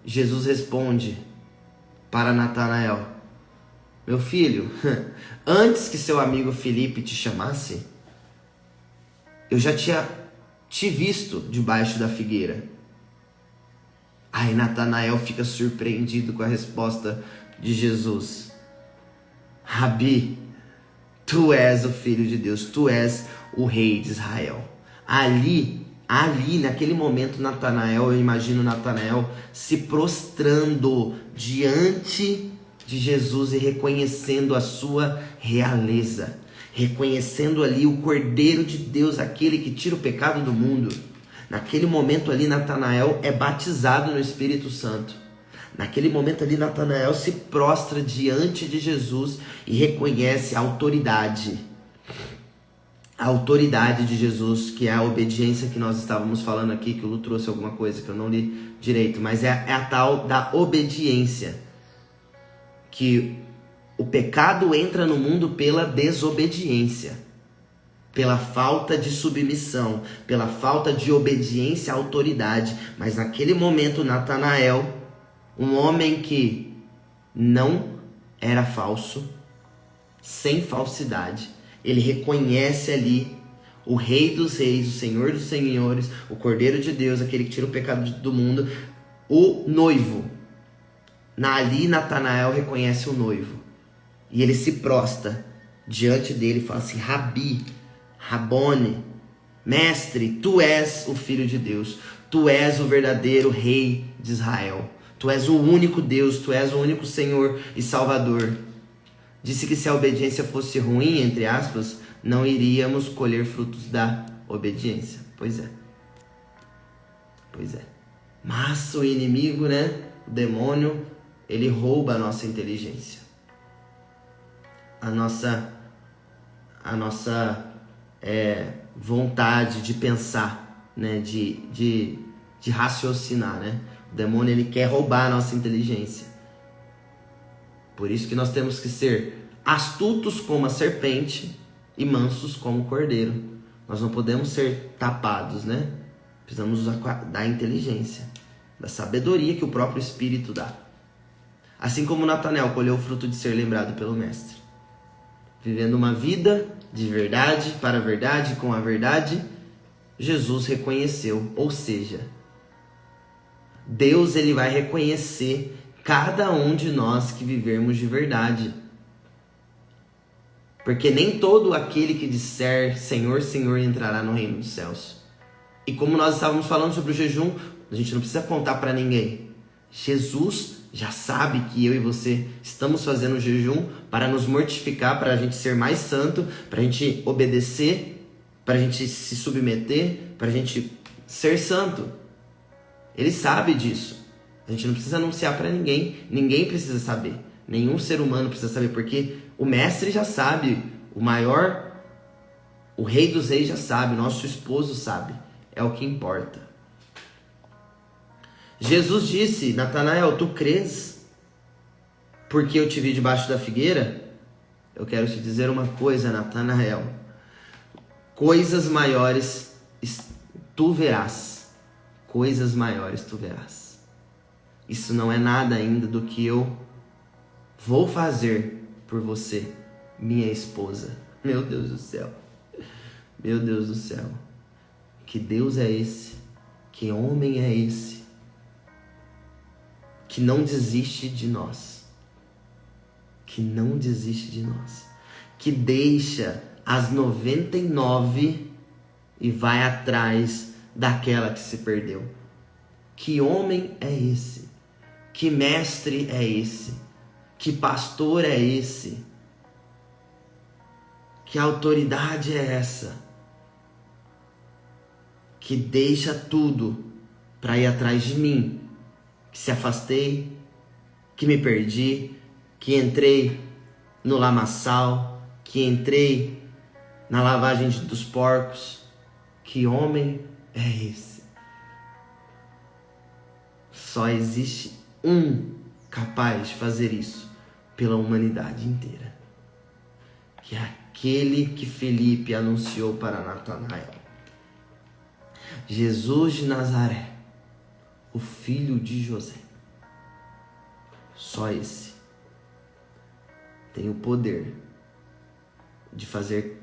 Jesus responde para Natanael: meu filho, antes que seu amigo Felipe te chamasse, eu já tinha te visto debaixo da figueira. Aí Natanael fica surpreendido com a resposta de Jesus. Rabi, tu és o Filho de Deus, tu és o Rei de Israel. Ali, naquele momento, Natanael, eu imagino Natanael se prostrando diante de Jesus e reconhecendo a sua realeza. Reconhecendo ali o Cordeiro de Deus, aquele que tira o pecado do mundo. Naquele momento ali, Natanael é batizado no Espírito Santo. Naquele momento ali, Natanael se prostra diante de Jesus e reconhece a autoridade. A autoridade de Jesus, que é a obediência que nós estávamos falando aqui, que o Lu trouxe alguma coisa que eu não li direito, mas é a tal da obediência. Que o pecado entra no mundo pela desobediência, pela falta de submissão, pela falta de obediência à autoridade. Mas naquele momento, Natanael, um homem que não era falso, sem falsidade, ele reconhece ali o Rei dos Reis, o Senhor dos Senhores, o Cordeiro de Deus, aquele que tira o pecado do mundo, o noivo. Ali Natanael reconhece o noivo. E ele se prostra diante dele e fala assim: Rabi, Rabone, mestre, tu és o Filho de Deus. Tu és o verdadeiro Rei de Israel. Tu és o único Deus, tu és o único Senhor e Salvador. Disse que se a obediência fosse ruim, entre aspas, não iríamos colher frutos da obediência. Pois é. Pois é. Mas o inimigo, né? O demônio, ele rouba a nossa inteligência. A nossa vontade de pensar, né? De raciocinar, né? O demônio, ele quer roubar a nossa inteligência. Por isso que nós temos que ser astutos como a serpente e mansos como o cordeiro. Nós não podemos ser tapados, né? Precisamos da inteligência, da sabedoria que o próprio Espírito dá. Assim como Natanael colheu o fruto de ser lembrado pelo Mestre. Vivendo uma vida de verdade, para a verdade, com a verdade, Jesus reconheceu. Ou seja, Deus, ele vai reconhecer cada um de nós que vivermos de verdade. Porque nem todo aquele que disser Senhor, Senhor entrará no reino dos céus. E como nós estávamos falando sobre o jejum, a gente não precisa contar para ninguém. Jesus já sabe que eu e você estamos fazendo o jejum para nos mortificar, para a gente ser mais santo, para a gente obedecer, para a gente se submeter, para a gente ser santo. Ele sabe disso. A gente não precisa anunciar para ninguém. Ninguém precisa saber. Nenhum ser humano precisa saber, porque o Mestre já sabe. O Rei dos Reis já sabe. Nosso esposo sabe. É o que importa. Jesus disse: Natanael, tu crês porque eu te vi debaixo da figueira? Eu quero te dizer uma coisa, Natanael. Coisas maiores tu verás. Coisas maiores tu verás. Isso não é nada ainda do que eu vou fazer por você, minha esposa. Meu Deus do céu. Meu Deus do céu. Que Deus é esse? Que homem é esse? Que não desiste de nós. Que não desiste de nós. Que deixa as 99 e vai atrás daquela que se perdeu. Que homem é esse? Que mestre é esse? Que pastor é esse? Que autoridade é essa? Que deixa tudo para ir atrás de mim, que se afastei, que me perdi, que entrei no lamaçal, que entrei na lavagem dos porcos. Que homem é esse? Só existe um capaz de fazer isso pela humanidade inteira, que é aquele que Felipe anunciou para Natanael. Jesus de Nazaré, o filho de José. Só esse tem o poder de fazer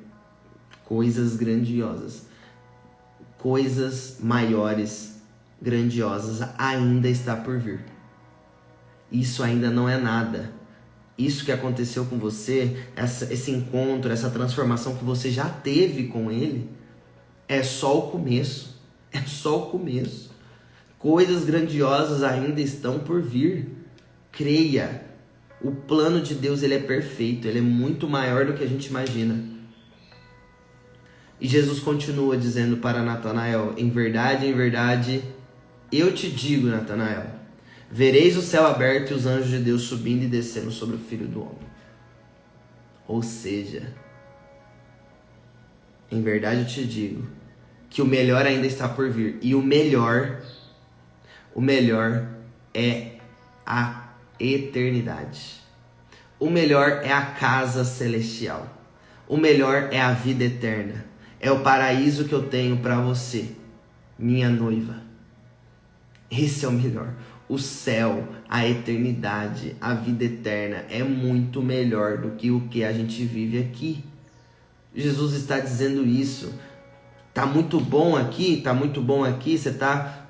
coisas grandiosas, coisas maiores, grandiosas ainda está por vir. Isso ainda não é nada. Isso que aconteceu com você, esse encontro, essa transformação que você já teve com ele, é só o começo. É só o começo. Coisas grandiosas ainda estão por vir. Creia. O plano de Deus, ele é perfeito. Ele é muito maior do que a gente imagina. E Jesus continua dizendo para Natanael: em verdade, eu te digo, Natanael, vereis o céu aberto e os anjos de Deus subindo e descendo sobre o Filho do Homem. Ou seja, em verdade eu te digo que o melhor ainda está por vir. E o melhor é a eternidade. O melhor é a casa celestial. O melhor é a vida eterna. É o paraíso que eu tenho para você, minha noiva. Esse é o melhor. O céu, a eternidade, a vida eterna é muito melhor do que o que a gente vive aqui. Jesus está dizendo isso. Tá muito bom aqui, você tá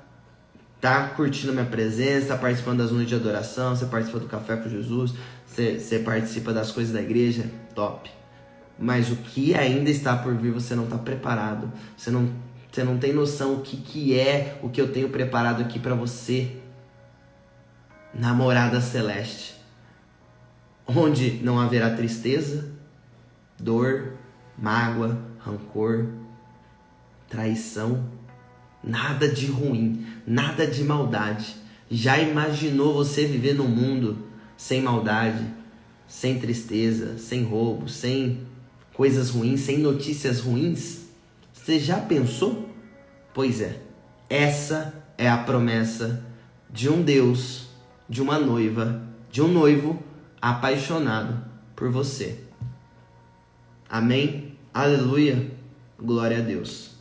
curtindo a minha presença, tá participando das noites de adoração, você participa do Café com Jesus, você participa das coisas da igreja, top. Mas o que ainda está por vir, você não está preparado. Você não tem noção o que é o que eu tenho preparado aqui para você. Namorada celeste, onde não haverá tristeza, dor, mágoa, rancor, traição, nada de ruim, nada de maldade. Já imaginou você viver num mundo sem maldade, sem tristeza, sem roubo, sem coisas ruins, sem notícias ruins? Você já pensou? Pois é, essa é a promessa de um Deus, de uma noiva, de um noivo apaixonado por você. Amém? Aleluia! Glória a Deus.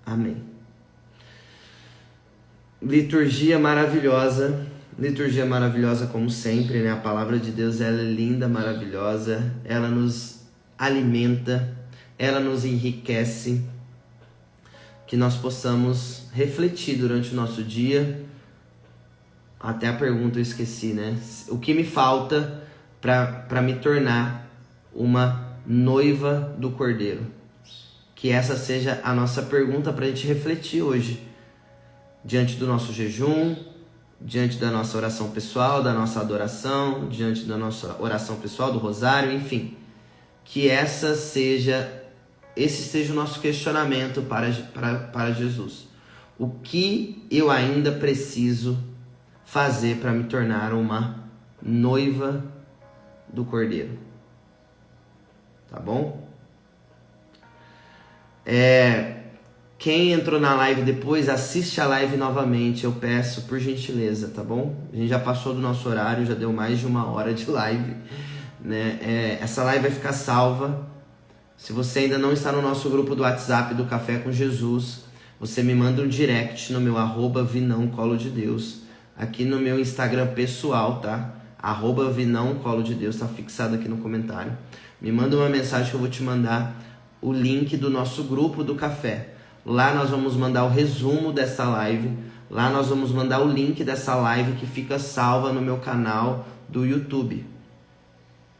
Amém. Liturgia maravilhosa como sempre, né? A palavra de Deus, ela é linda, maravilhosa, ela nos alimenta, ela nos enriquece, que nós possamos refletir durante o nosso dia. Até a pergunta eu esqueci, né? O que me falta para me tornar uma noiva do Cordeiro? Que essa seja a nossa pergunta para a gente refletir hoje, diante do nosso jejum, diante da nossa oração pessoal, da nossa adoração, diante da nossa oração pessoal, do rosário, enfim. Que esse seja o nosso questionamento para Jesus. O que eu ainda preciso fazer para me tornar uma noiva do Cordeiro? Tá bom? Quem entrou na live depois, assiste a live novamente, eu peço por gentileza, tá bom? A gente já passou do nosso horário, já deu mais de 1 hora de live, né? Essa live vai ficar salva. Se você ainda não está no nosso grupo do WhatsApp do Café com Jesus, você me manda um direct no meu @vinãocolodedeus, aqui no meu Instagram pessoal, tá? @vinãocolodedeus, tá fixado aqui no comentário. Me manda uma mensagem que eu vou te mandar o link do nosso grupo do café. Lá nós vamos mandar o resumo dessa live. Lá nós vamos mandar o link dessa live que fica salva no meu canal do YouTube.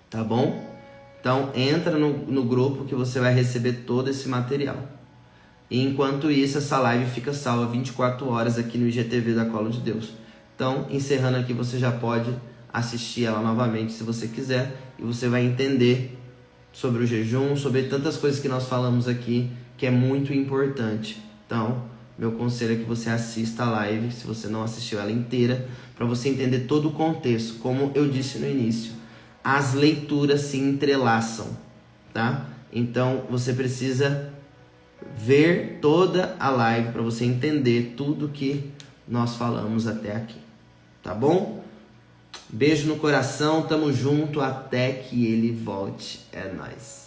Tá bom? Então entra no grupo que você vai receber todo esse material. E enquanto isso, essa live fica salva 24 horas aqui no IGTV da Colo de Deus. Então, encerrando aqui, você já pode assistir ela novamente se você quiser. E você vai entender sobre o jejum, sobre tantas coisas que nós falamos aqui, que é muito importante. Então, meu conselho é que você assista a live, se você não assistiu ela inteira, para você entender todo o contexto. Como eu disse no início, as leituras se entrelaçam, tá? Então, você precisa ver toda a live para você entender tudo que nós falamos até aqui, tá bom? Beijo no coração, tamo junto até que ele volte, é nóis.